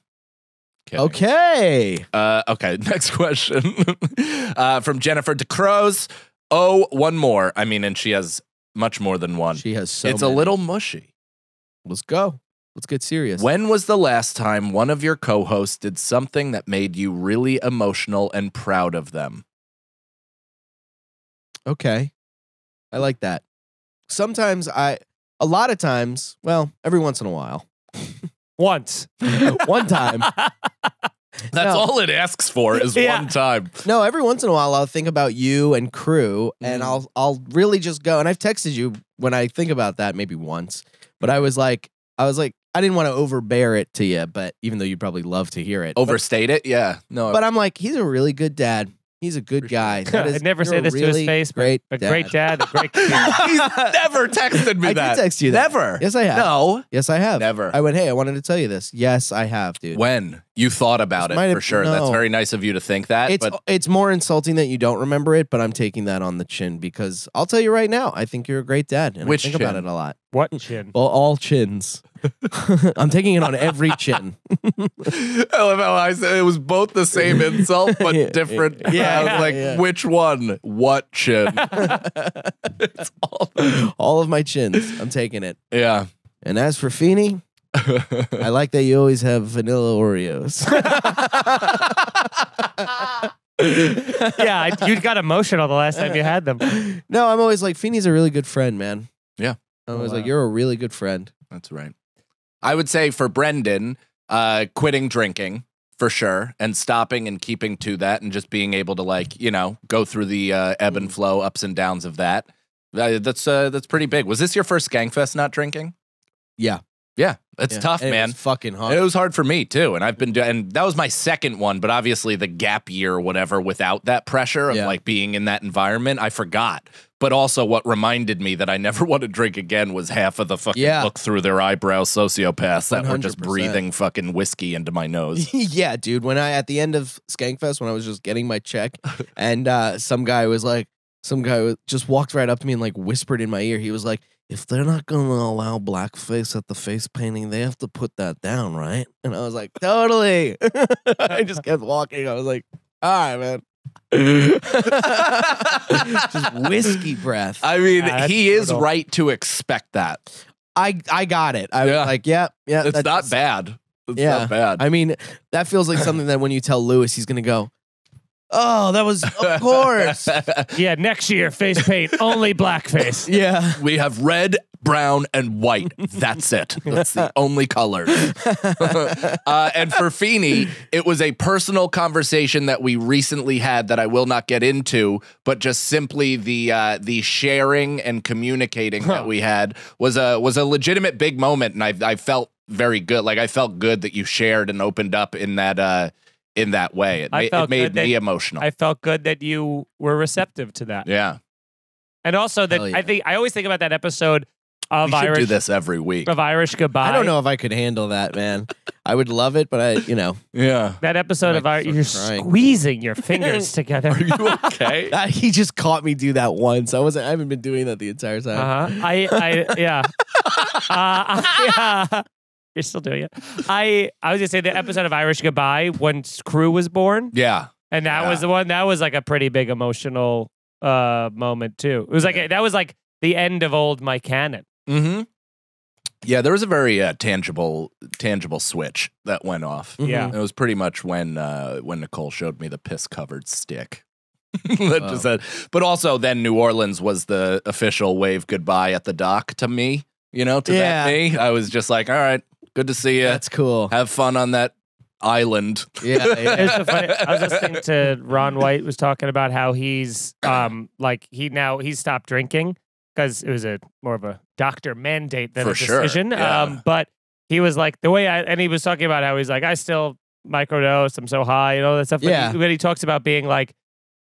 Kidding. Okay. Okay, next question. From Jennifer DeCroze. Oh, one more. I mean, and she has much more than one. She has so It's many. a little mushy. Let's go. Let's get serious. When was the last time one of your co-hosts did something that made you really emotional and proud of them? Okay. I like that. Sometimes a lot of times, well, every once in a while. Once. One time. That's No. all it asks for is Yeah. one time. No, every once in a while I'll think about you and crew and Mm. I'll really just go, and I've texted you when I think about that maybe once, but I was like I didn't want to overbear it to you, but even though you'd probably love to hear it. Overstate it? Yeah. No. But I'm like, he's a really good dad. He's a good guy. That is- I'd never you're say a this to his really face, but great a great dad, a great He's never texted me I that. did text you that. Never. Yes, I have. No. Yes, I have. Never. I went, hey, I wanted to tell you this. Yes, I have, dude. When you thought about This it might for have- sure. That's no. very nice of you to think that. It's but it's more insulting that you don't remember it, but I'm taking that on the chin because I'll tell you right now, I think you're a great dad, and Which I think about chin? it a lot. What chin? Well, all chins. I'm taking it on every chin. I love how I said it was both the same insult but Yeah, different. yeah, I was like, yeah. which one? What chin? It's all. All of my chins. I'm taking it. Yeah. And as for Feeney, I like that you always have vanilla Oreos. Yeah, you got emotional the last time you had them. No, I'm always like, Feeney's a really good friend, man. Yeah. I'm always wow. like, you're a really good friend. That's right. I would say for Brendan, quitting drinking for sure, and stopping and keeping to that, and just being able to go through the ebb and flow, ups and downs of that. That's pretty big. Was this your first Skankfest not drinking? Yeah. Yeah, it's Yeah. tough, And it man. was fucking hard. It was hard for me too, and I've been and that was my second one, but obviously the gap year or whatever without that pressure of Yeah. like being in that environment, I forgot. But also what reminded me that I never want to drink again was half of the fucking Yeah. look through their eyebrow sociopaths that were just 100%. breathing fucking whiskey into my nose. Yeah, dude. When at the end of Skankfest, when I was just getting my check, and some guy was like, some guy just walked right up to me and like whispered in my ear. He was like, if they're not going to allow blackface at the face painting, they have to put that down, right? And I was like, totally. I just kept walking. I was like, all right, man. Just whiskey breath. I mean, that's he is brutal. right to expect that. I got it. I was Yeah. like, yeah. It's that's- not bad. It's Yeah. not bad. I mean, that feels like something that when you tell Lewis, he's going to go, oh, that was, of course. Yeah, next year, face paint, only blackface. Yeah. We have red, brown, and white. That's it. That's the only colors. And for Feeney, it was a personal conversation that we recently had that I will not get into, but just simply the sharing and communicating that we had was a legitimate big moment, and I felt very good. Like I felt good that you shared and opened up in that way. It felt made good that- me emotional. I felt good that you were receptive to that. Yeah. And also that Hell yeah. I always think about that episode of We should Irish do this every week. of Irish Goodbye. I don't know if I could handle that, man. I would love it, but Yeah. That episode of Might Irish, start you're crying. squeezing your fingers together. Are you okay? he just caught me do that once. I haven't been doing that the entire time. Yeah. Yeah. You're still doing it. I was gonna say the episode of Irish Goodbye when Crew was born, Yeah. and that Yeah. was the one that was like a pretty big emotional moment too. It was like that was like the end of old Mike Cannon. Mm-hmm. Yeah, there was a very tangible switch that went off. Yeah. It was pretty much when Nicole showed me the piss-covered stick. That just said, but also then New Orleans was the official wave goodbye at the dock to me. To that me. I was just like, all right, good to see you. That's cool. Have fun on that island. Yeah. It's so funny. I was listening to Ron White was talking about how he's like he stopped drinking because it was more of a doctor mandate than For a sure, decision. yeah. But he was like and he was talking about how he's like, I still microdose, I'm so high, and all that stuff. Yeah. But he talks about being like,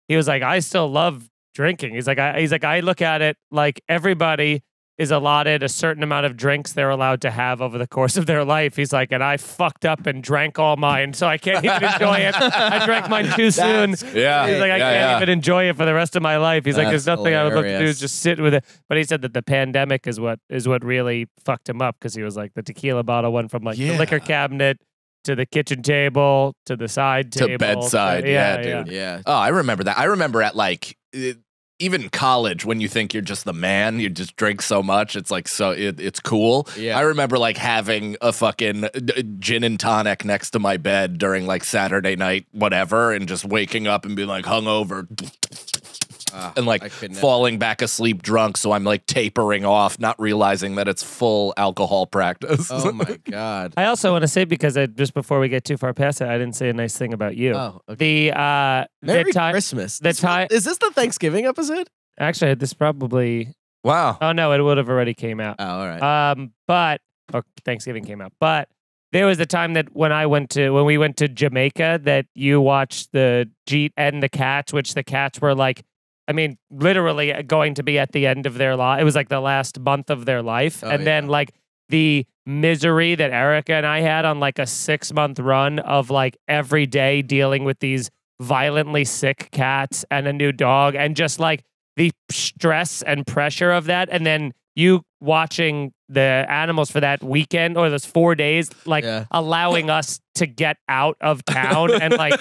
he was like, I still love drinking. He's like, I look at it like everybody is allotted a certain amount of drinks they're allowed to have over the course of their life. He's like, and I fucked up and drank all mine, so I can't even enjoy it. I drank mine too soon. Yeah. He's like, I can't even enjoy it for the rest of my life. He's like, there's That's nothing I would love to do, hilarious. is just sit with it. But he said that the pandemic is what really fucked him up, because he was like, the tequila bottle went from like the liquor cabinet to the kitchen table to the side To table bedside. Yeah, dude. Yeah. Oh, I remember that. I remember at even college, when you think you're just the man, you just drink so much. It's like, it's cool. Yeah. I remember like having a fucking gin and tonic next to my bed during like Saturday night, whatever, and just waking up and being like hungover and like I could never. falling back asleep drunk. So I'm like tapering off, not realizing that it's full alcohol practice. Oh my God. I also want to say, because just before we get too far past it, I didn't say a nice thing about you. Oh, okay. The Merry time. Christmas. the time- Is this the Thanksgiving episode? Actually, this probably. Wow. Oh no, it would have already came out. Oh, all right. Or Thanksgiving came out. But there was a time that when we went to Jamaica, that you watched the Jeet and the Cats, which the Cats were like, I mean, literally going to be at the end of their life. It was like the last month of their life. Oh, And then like the misery that Erica and I had on like a 6-month run of like every day dealing with these violently sick cats and a new dog, and just like the stress and pressure of that. And then you watching the animals for that weekend or those 4 days, like allowing us to get out of town and like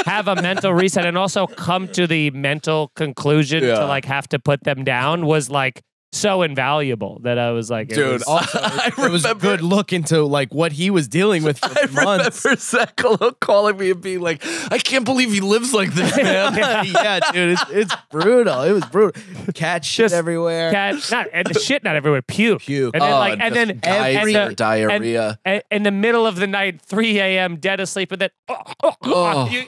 have a mental reset, and also come to the mental conclusion to like have to put them down, was like so invaluable that I was like, Dude, It was a good look into like what he was dealing with for months. remember Sagalow calling me and being like, I can't believe he lives like this, man. Yeah, dude, it's brutal. It was brutal. Cat shit Just everywhere. and the shit not everywhere, puke. Puke. And then Oh, like, and then every and the- diarrhea. and in the middle of the night, 3 a.m., dead asleep, and then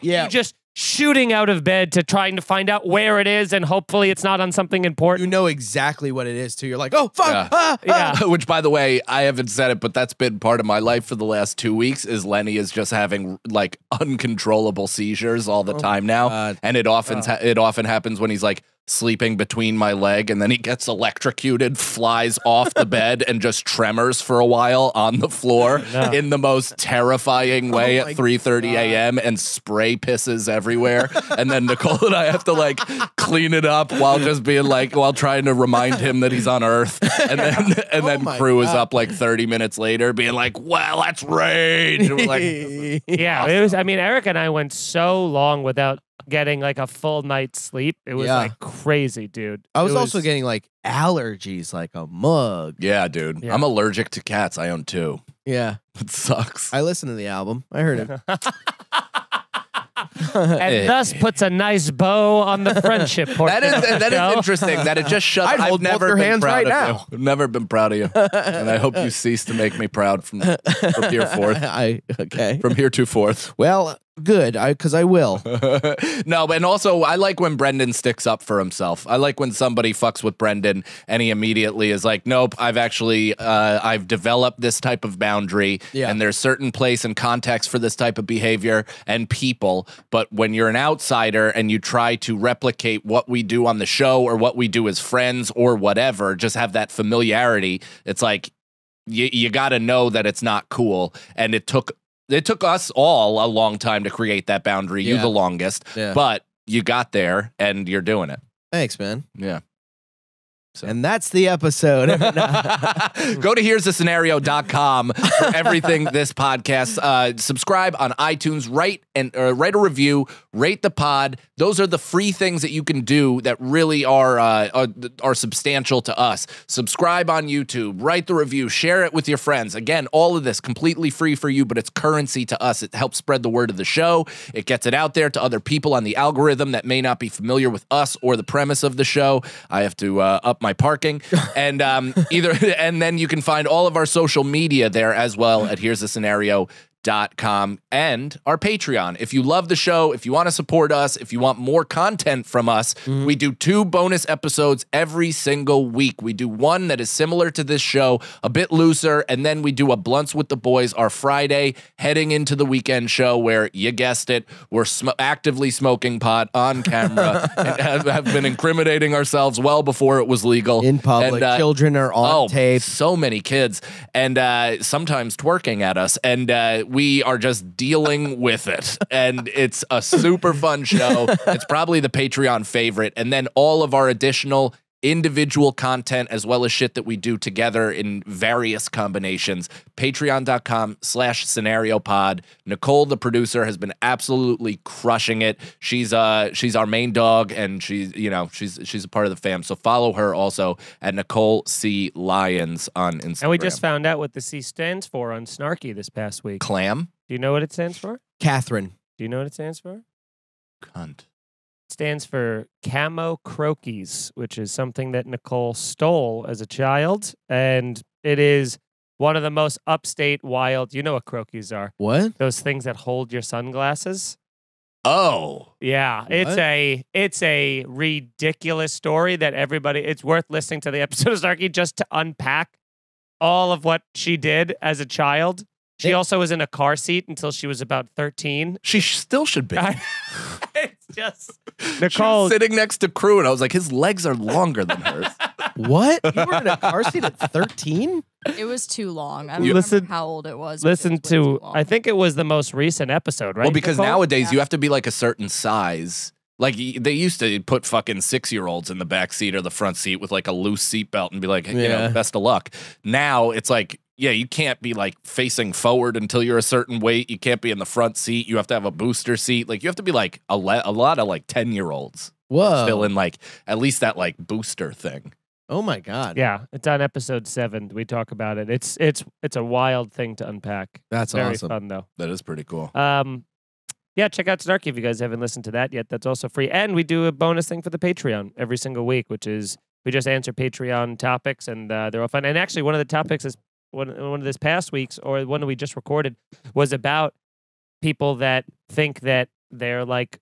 you just shooting out of bed to trying to find out where it is, and hopefully it's not on something You important. know exactly what it is too. You're like, oh fuck. Yeah. Yeah. Which, by the way, I haven't said it, but that's been part of my life for the last 2 weeks. Is Lenny is just having like uncontrollable seizures all the time now, God. and it often happens when he's like sleeping between my leg, and then he gets electrocuted, flies off the bed, and just tremors for a while on the floor No. in the most terrifying way Oh my at 3:30 a.m. and spray pisses everywhere. And then Nicole and I have to like clean it up while just being like, while trying to remind him that he's on Earth. And then my Crew is God. up like 30 minutes later being like, well, that's rage. And we're like, Yeah, it was. I mean, Eric and I went so long without getting like a full night's sleep. It was Yeah. like crazy, dude. I was It also getting like allergies, like a mug. yeah, dude, Yeah. I'm allergic to cats. I own 2. Yeah. It sucks. I listened to the album. I heard it. and thus puts a nice bow on the friendship portion. That is interesting. That it just shuts. I'd hold both your been hands proud right of now. you. Never been proud of you, and I hope you cease to make me proud from here forth. Okay. From here to forth. Well, good. Because I will. No, and also I like when Brendan sticks up for himself. I like when somebody fucks with Brendan and he immediately is like, nope, I've developed this type of boundary, Yeah. and there's certain place and context for this type of behavior and people. But when you're an outsider and you try to replicate what we do on the show or what we do as friends or whatever, just have that familiarity, it's like you got to know that it's not cool. And it took us all a long time to create that boundary. You Yeah. the longest, Yeah. but you got there and you're doing it. Thanks, man. Yeah. So. And that's the episode. Go to here'sthescenario.com for everything this podcast. Subscribe on iTunes, write a review, rate the pod. Those are the free things that you can do that really are substantial to us. Subscribe on YouTube, write the review, share it with your friends. Again, all of this completely free for you, but it's currency to us. It helps spread the word of the show. It gets it out there to other people on the algorithm that may not be familiar with us or the premise of the show. I have to up my parking, and and then you can find all of our social media there as well at here'sthescenario.com and our Patreon. If you love the show, if you want to support us, if you want more content from us, we do 2 bonus episodes every single week. We do one that is similar to this show, a bit looser, and then we do a Blunts with the Boys, our Friday heading into the weekend show where, you guessed it, we're actively smoking pot on camera and have been incriminating ourselves well before it was legal. In public. And, Children are on tape. so many kids, and sometimes twerking at us, and we are just dealing with it. And it's a super fun show. It's probably the Patreon favorite. And then all of our additional individual content, as well as shit that we do together in various combinations. Patreon.com/scenariopod. Nicole, the producer, has been absolutely crushing it. She's our main dog, and she's a part of the fam. So follow her also at Nicole C. Lyons on Instagram. And we just found out what the C stands for on Snarky this past week. Clam. Do you know what it stands for? Catherine. Do you know what it stands for? Cunt. It stands for camo croquis, which is something that Nicole stole as a child. And it is one of the most upstate wild. You know what croquis are? What? Those things that hold your sunglasses. Oh. Yeah, it's a ridiculous story that everybody. It's worth listening to the episode of Snarky just to unpack all of what she did as a child. She also was in a car seat until she was about 13. She still should be. It's just She was Nicole. sitting next to Crew, and I was like, his legs are longer than hers. What? You were in a car seat at 13? It was too long. I don't You remember listen- how old it was. but it Listen was way too to. long. I think it was the most recent episode, right? Well, because Nicole? nowadays Yeah. you have to be like a certain size. Like they used to put fucking 6-year-olds in the back seat or the front seat with like a loose seatbelt and be like, Yeah. best of luck. Now it's like, yeah, you can't be like facing forward until you're a certain weight. You can't be in the front seat. You have to have a booster seat. Like you have to be like a lot of like 10-year-olds Whoa. still in like at least that like booster thing. Oh my God. Yeah, it's on episode 7. We talk about it. It's a wild thing to unpack. That's Very awesome. fun though. That is pretty cool. Yeah, check out Snarky if you guys haven't listened to that yet. That's also free. And we do a bonus thing for the Patreon every single week, which is we just answer Patreon topics, and they're all fun. And actually, one of the topics is one of this past week's, or one that we just recorded, was about people that think that they're like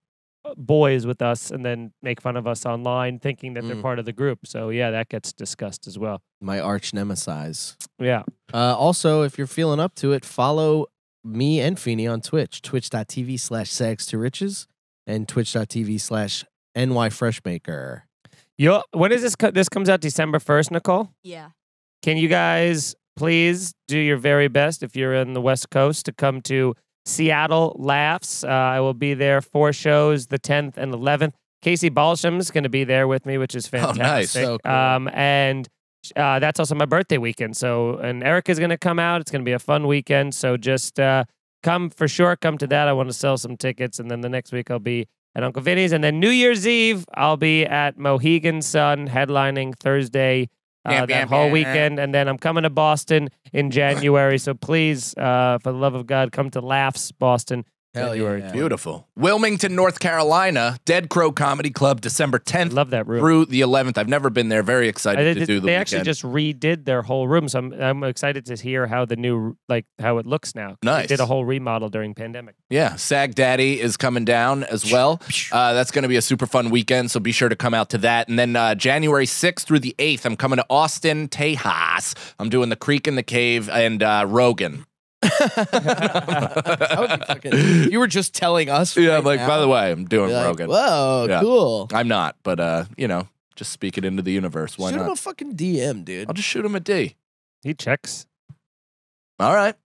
boys with us and then make fun of us online, thinking that they're part of the group. So yeah, that gets discussed as well. My arch nemesis. Yeah. Also, if you're feeling up to it, follow me and Feeney on Twitch, twitch.tv/sags2riches and twitch.tv/nyfreshmaker. When is this? This comes out December 1st, Nicole. Yeah. Can you guys please do your very best if you're in the West Coast to come to Seattle Laughs? I will be there 4 shows, the 10th and 11th. Casey Balsham's going to be there with me, which is fantastic. nice. So cool. And that's also my birthday weekend. So, and Erica's going to come out. It's going to be a fun weekend. So just come for sure. Come to that. I want to sell some tickets. And then the next week I'll be at Uncle Vinny's. And then New Year's Eve, I'll be at Mohegan Sun headlining Thursday that whole weekend. And then I'm coming to Boston in January. So please, for the love of God, come to Laughs Boston. Hell January yeah. 20th. Beautiful. Wilmington, North Carolina, Dead Crow Comedy Club, December 10th Love that room. through the 11th. I've never been there. Very excited to do the They weekend. actually just redid their whole room, so I'm excited to hear how the new how it looks now. Nice. They did a whole remodel during pandemic. Yeah, Sag Daddy is coming down as well. That's going to be a super fun weekend, so be sure to come out to that. And then January 6th through the 8th, I'm coming to Austin, Tejas. I'm doing the Creek in the Cave and Rogan. That would be fucking, you were just telling us. Yeah, right I'm like, now. by the way, I'm doing Be like, Rogan. Whoa, Yeah. cool. I'm not, but just speak it into the universe. Why Shoot him not? a fucking DM, dude. I'll just shoot him a D. He checks. All right.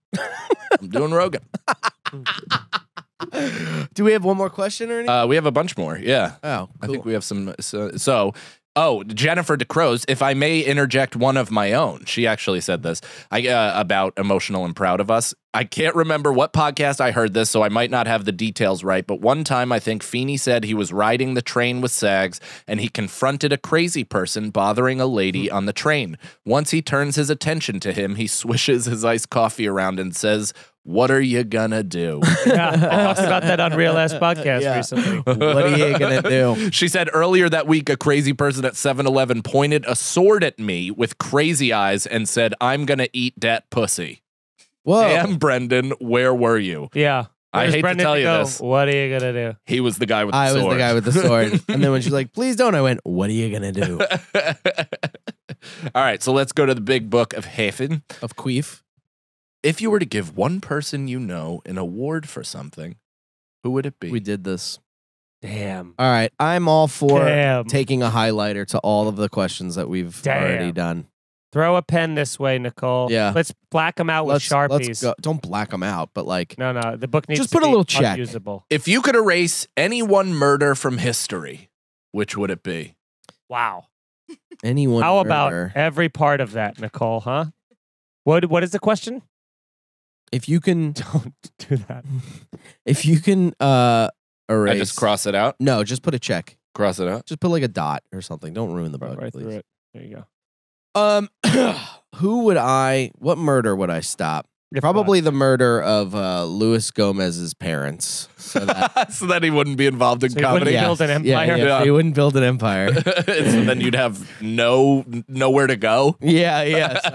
I'm doing Rogan. Do we have one more question or anything? We have a bunch more. Yeah. Oh, cool. I think we have some. Oh, Jennifer DeCrose, if I may interject one of my own. She actually said this about Emotional and Proud of Us. I can't remember what podcast I heard this, so I might not have the details right. But one time, I think Feeney said he was riding the train with Sags, and he confronted a crazy person bothering a lady on the train. Once he turns his attention to him, he swishes his iced coffee around and says, "What are you gonna do?" Yeah, I talked about that on Real Ass Podcast Yeah. recently. What are you gonna do? She said earlier that week, a crazy person at 7-Eleven pointed a sword at me with crazy eyes and said, "I'm gonna eat that pussy." Whoa. Damn, Brendan, where were you? Yeah. I Where's hate Brendan to tell you go? this. What are you gonna do? He was the guy with the I sword. was the guy with the sword. And then when she's like, please don't, I went, what are you gonna do? All right, so let's go to the big book of Hafen. Of queef. If you were to give one person you know an award for something, who would it be? We did this. Damn. All right. I'm all for Damn. taking a highlighter to all of the questions that we've already done. Throw a pen this way, Nicole. Yeah. Let's black them out with Sharpies. Let's go. Don't black them out, but like, No, the book needs Just to put a be little check. unusable. If you could erase any one murder from history, which would it be? Wow. anyone. How about murder. every part of that, Nicole, huh? What is the question? If you can, Don't do that. if you can erase. I just cross it out? No, just put a check. Cross it out? Just put like a dot or something. Don't ruin the book, Right through please. it. There you go. What murder would I stop? If Probably the murder of Luis Gomez's parents. So that So that he wouldn't be involved in So he wouldn't comedy. be- build an empire? Yeah. He wouldn't build an empire. So then you'd have nowhere to go. yeah. So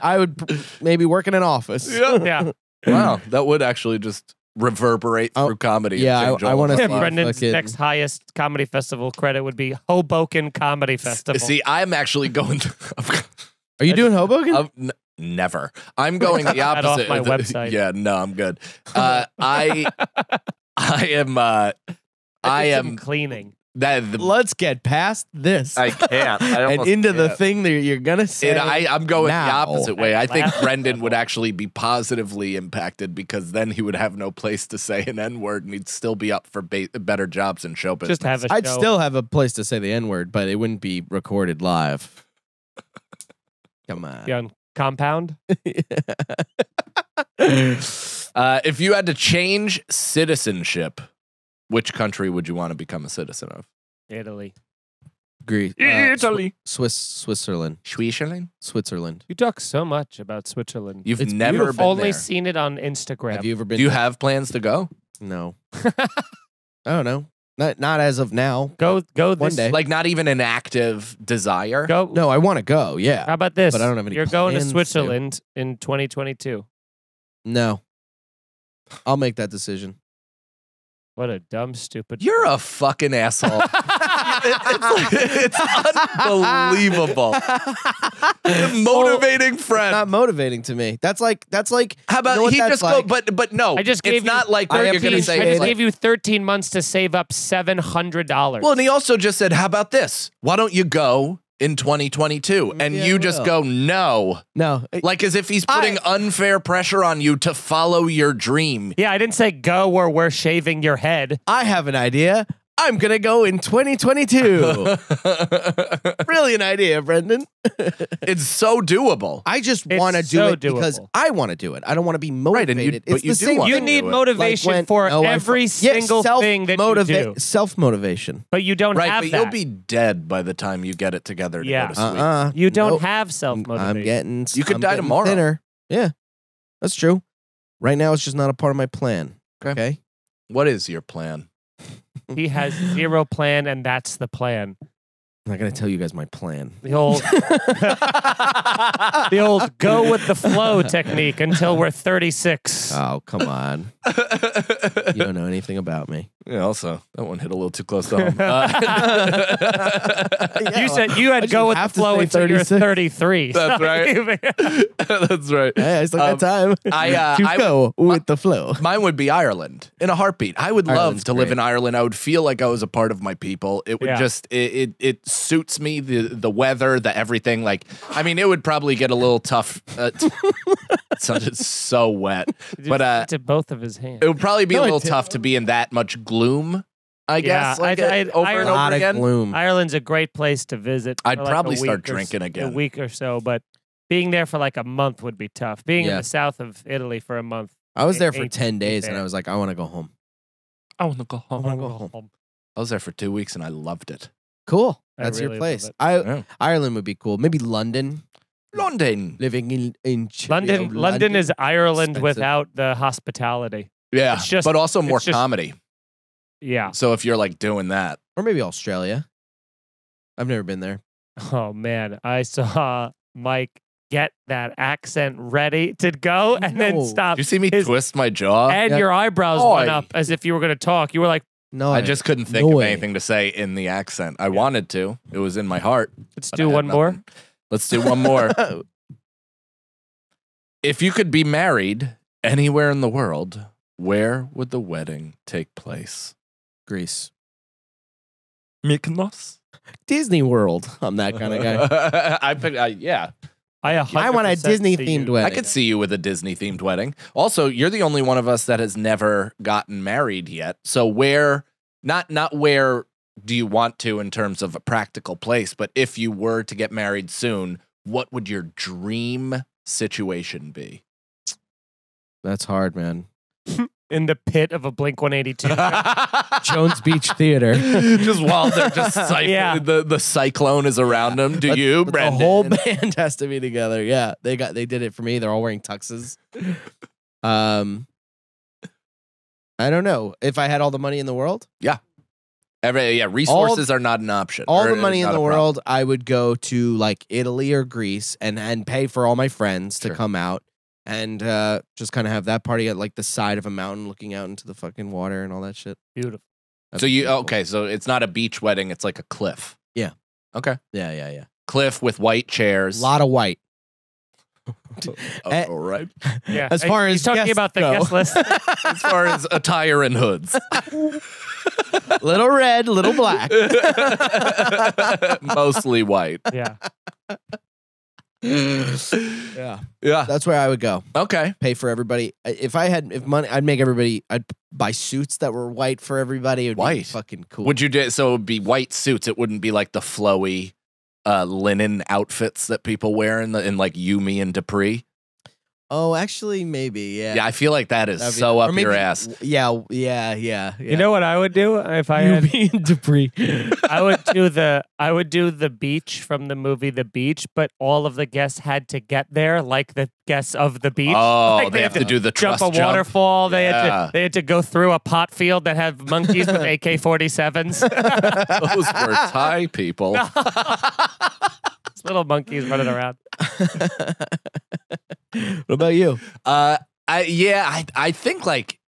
I would maybe work in an office. Yeah. Wow, that would actually just reverberate Oh, through comedy. and yeah, change I all wanna of see our lives. Brendan's fucking- next highest comedy festival credit would be Hoboken Comedy Festival. See, I'm actually going to. Are you doing Hoboken? Never. I'm going the That off opposite. my website. Yeah, no, I'm good. I am. I did some am. cleaning. Let's get past this I can't. I and almost into the can't. thing that you're gonna say. I'm going now. the opposite way. I think Laugh Brendan would level. actually be positively impacted because then he would have no place to say an N word and he'd still be up for better jobs in show business. Just have a show. I'd still have a place to say the N word, but it wouldn't be recorded live. Come on. be on Compound. If you had to change citizenship, which country would you want to become a citizen of? Italy. Greece. Italy. Switzerland. Switzerland. You talk so much about Switzerland. You've It's never beautiful. been Only there. seen it on Instagram. Have you ever been? Do you have plans to go? No. I don't know. Not as of now. Go One this day. Like not even an active desire? Go. No, I want to go. How Yeah. about this? But I don't have any You're going to plans to. Switzerland in 2022. No. I'll make that decision. What a dumb, stupid. You're a fucking asshole. It's unbelievable. Motivating friend. Not motivating to me. That's like. How about you know what he that's just like? go? But no, I just gave it's you not like 13 you're going to say. I just like- gave you 13 months to save up $700. well, and he also just said, "How about this? Why don't you go in 2022?" And Yeah, you just go, "No," No. like as if he's putting unfair pressure on you to follow your dream. Yeah, I didn't say go where we're shaving your head. I have an idea. I'm gonna go in 2022. Brilliant idea, Brendan. It's so doable. I just It's want to do so it because doable. I want to do it. I don't want to be Right, and motivated. but It's you the do same want You to thing. need do it. motivation Like when- for oh, I every fu- yeah, single thing that you do. Self-motivation. But you don't Right, have but that. you'll be dead by the time you get it together to Yeah. go to sleep. You don't Nope. have self-motivation. I'm getting. You could I'm die getting tomorrow. Thinner. Yeah, that's true. Right now, it's just not a part of my plan. Okay. What is your plan? He has zero plan, and that's the plan. I'm not gonna tell you guys my plan. The old, the old go with the flow technique until we're 36. Oh, come on. You don't know anything about me. Yeah, also, that one hit a little too close to home. You said you had I go should with the have to flow say until you're 36. 33. That's right. That's right. Hey, I still got time. I go with the flow. Mine would be Ireland in a heartbeat. I would love Ireland's to live great. in Ireland. I would feel like I was a part of my people. It would Yeah. just it suits me, the weather, the everything. Like, I mean, it would probably get a little tough. It sounded so wet, but to both of his hands. it would probably be No, a it little did. tough to be in that much gloom. I Yeah, guess like I'd- over Ireland- and A lot over of again. gloom. Ireland's a great place to visit. I'd for like probably a start week or drinking a again. week or so, but being there for like a month would be tough. Being in Yeah. the south of Italy for a month. I was there for Ain't 10 days, and bad. I was like, I want to go home. I want to go home. I want to go home. I was there for 2 weeks and I loved it. Cool. I That's really your love place. it. Yeah. Ireland would be cool. Maybe London. London. Living in London is Ireland Expensive. without the hospitality. Yeah, It's just- but also more it's just- comedy. Yeah. So if you're like doing that, Or maybe Australia. I've never been there. Oh man, I saw Mike get that accent ready to go and then No. stop. did you see me His- twist my jaw? And Yeah. your eyebrows Oi. went up as if you were going to talk. You were like, No, I just couldn't think no of way. anything to say in the accent. I wanted to. It was in my heart. let's but I do had one more. nothing. Let's do one more. If you could be married anywhere in the world, where would the wedding take place? Greece. Mykonos. Disney World. I'm that kind of guy. Yeah. I want a 100% Disney see themed you. wedding. I could see you with a Disney themed wedding. Also, you're the only one of us that has never gotten married yet. So where, not where do you want to in terms of a practical place, but if you were to get married soon, what would your dream situation be? That's hard, man. In the pit of a Blink 182. Jones Beach Theater. Just while they're just Yeah. the cyclone is around them. Do you, But Brendan? the whole band has to be together. Yeah, they did it for me. They're all wearing tuxes. I don't know if I had all the money in the world. Resources are not an option. All Or the money in not the a problem. world, I would go to like Italy or Greece and pay for all my friends to Sure. come out and just kind of have that party at like the side of a mountain, looking out into the fucking water and all that shit. Beautiful. That'd So be you beautiful. okay? So it's not a beach wedding; it's like a cliff. Yeah. Okay. Yeah. Cliff with white chairs. A lot of white. All right. Yeah. As far He's as talking guests about the go. guest list. As far as attire and hoods, Little red, little black. mostly white. Yeah. Yeah. Yeah. That's where I would go. Okay. Pay for everybody. If money, I'd make everybody. I'd buy suits that were white for everybody. It would be White? fucking cool. Would you do so? It would be white suits. It wouldn't be like the flowy linen outfits that people wear in like Yumi and Dupree. Oh, actually, maybe. Yeah. Yeah, I feel like that is That'd be- so or up your maybe- ass. Yeah. You know what I would do if I had Dupree. I would do the beach from the movie The Beach, but all of the guests had to get there like the guests of the beach. Oh, Like, they have to do the jump trust a waterfall. They Yeah. had to go through a pot field that had monkeys with AK-47s. Those were Thai people. These little monkeys running around. What about you? I think like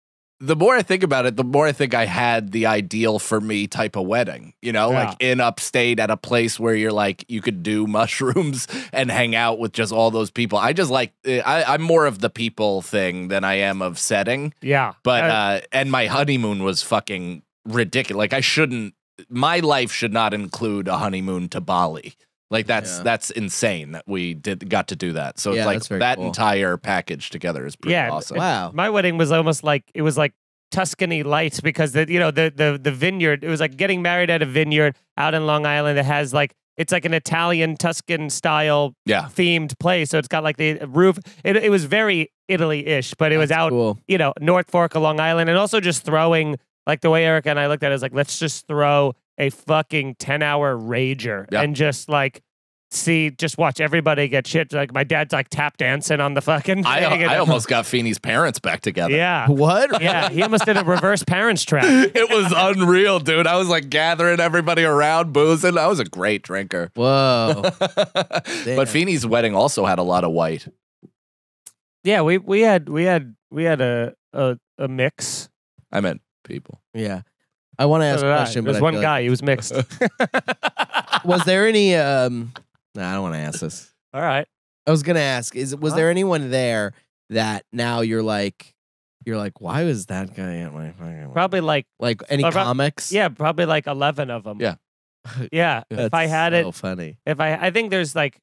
the more I think about it, the more I think I had the ideal for me type of wedding, you know, Yeah. like in upstate at a place where you're like, you could do mushrooms and hang out with just all those people. I just like, I'm more of the people thing than I am of setting. Yeah. But, and my honeymoon was fucking ridiculous. Like my life should not include a honeymoon to Bali. Like that's insane that we got to do that. So Yeah, it's like that's very that cool. entire package together is pretty Yeah, awesome. Wow. My wedding was almost like it was like Tuscany lights because the vineyard. It was like getting married at a vineyard out in Long Island that has like it's like an Italian Tuscan style Yeah. themed place. So it's got like the roof. It was very Italy-ish, but it was That's out cool. North Fork of Long Island, and also just throwing like the way Erica and I looked at it is like let's just throw a fucking 10-hour rager Yeah. and just like. Just watch everybody get shit. Like my dad's like tap dancing on the fucking. I thing, and- almost got Feeney's parents back together. Yeah. What? Yeah, he almost did a reverse parents trap. It was unreal, dude. I was like gathering everybody around, boozing. I was a great drinker. Whoa. But Feeney's wedding also had a lot of white. Yeah, we had a mix. I meant people. Yeah. I want to ask a question, but There's I one feel guy. He was mixed. like- was there any? Nah, I don't want to ask this. All right. I was gonna ask: was there anyone there that now you're like, why was that guy at my fucking Probably like any About- comics? yeah, probably like 11 of them. Yeah. Yeah. If I had so it, funny. I think there's like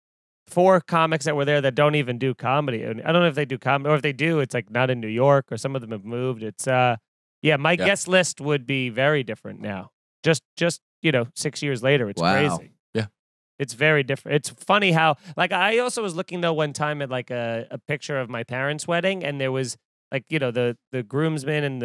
4 comics that were there that don't even do comedy. And I don't know if they do comedy or if they do, it's like not in New York or some of them have moved. It's my guest list would be very different now. Just 6 years later, it's Wow. crazy. Yeah. It's very different. It's funny how like I also was looking though one time at like a picture of my parents' wedding and there was like the groomsmen and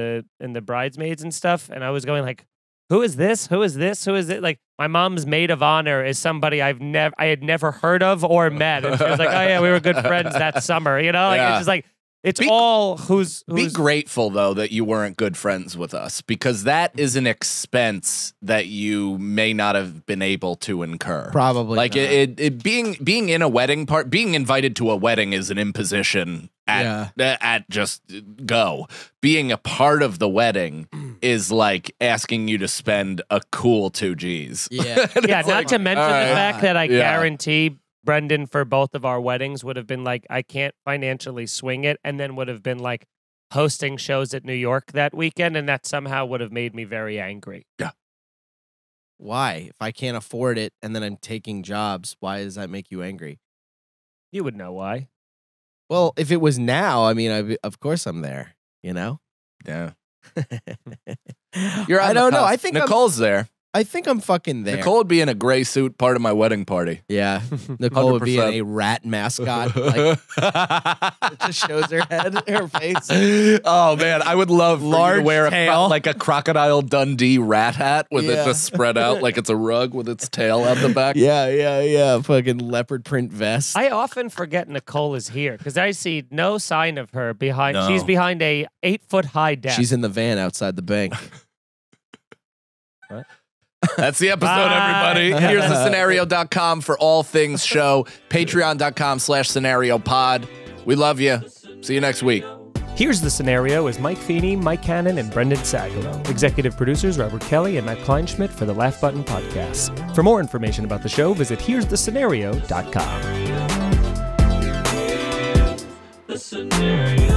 the bridesmaids and stuff and I was going like who is this? Who is this? Who is it? Like my mom's maid of honor is somebody I had never heard of or met. And she was like, "Oh yeah, we were good friends that summer." Like Yeah. it's just like it's Be- all who's Be grateful though that you weren't good friends with us because that is an expense that you may not have been able to incur. Probably like not. it being in a wedding part, being invited to a wedding is an imposition at just go. Being a part of the wedding is like asking you to spend a cool 2 G's. Yeah. And yeah. it's Not like, to mention all the right. fact that I Yeah. guarantee Brendan for both of our weddings would have been like I can't financially swing it, and then would have been like hosting shows at New York that weekend, and that somehow would have made me very angry. Why? If I can't afford it and then I'm taking jobs, why does that make you angry? You would know why. Well, if it was now, I mean, of course I'm there. Yeah. I You're on the don't know. cusp. I think Nicole's there. I think I'm fucking there. Nicole would be in a gray suit part of my wedding party. Yeah, Nicole would be in 100%. a rat mascot. Like, it just shows her head, her face. Oh man, I would love for you to Large wear tail. like a Crocodile Dundee rat hat with it Yeah. just spread out like it's a rug with its tail out the back. Yeah. Fucking leopard print vest. I often forget Nicole is here because I see no sign of her behind. No. She's behind a 8-foot-high desk. She's in the van outside the bank. That's the episode, Bye. everybody. Here's the scenario.com for all things show. Patreon.com/scenario pod. We love you. See you next week. Here's the Scenario is Mike Feeney, Mike Cannon, and Brendan Sagalow. Executive producers Robert Kelly and Matt Kleinschmidt for the Laugh Button Podcast. For more information about the show, visit here'sthescenario.com. The scenario.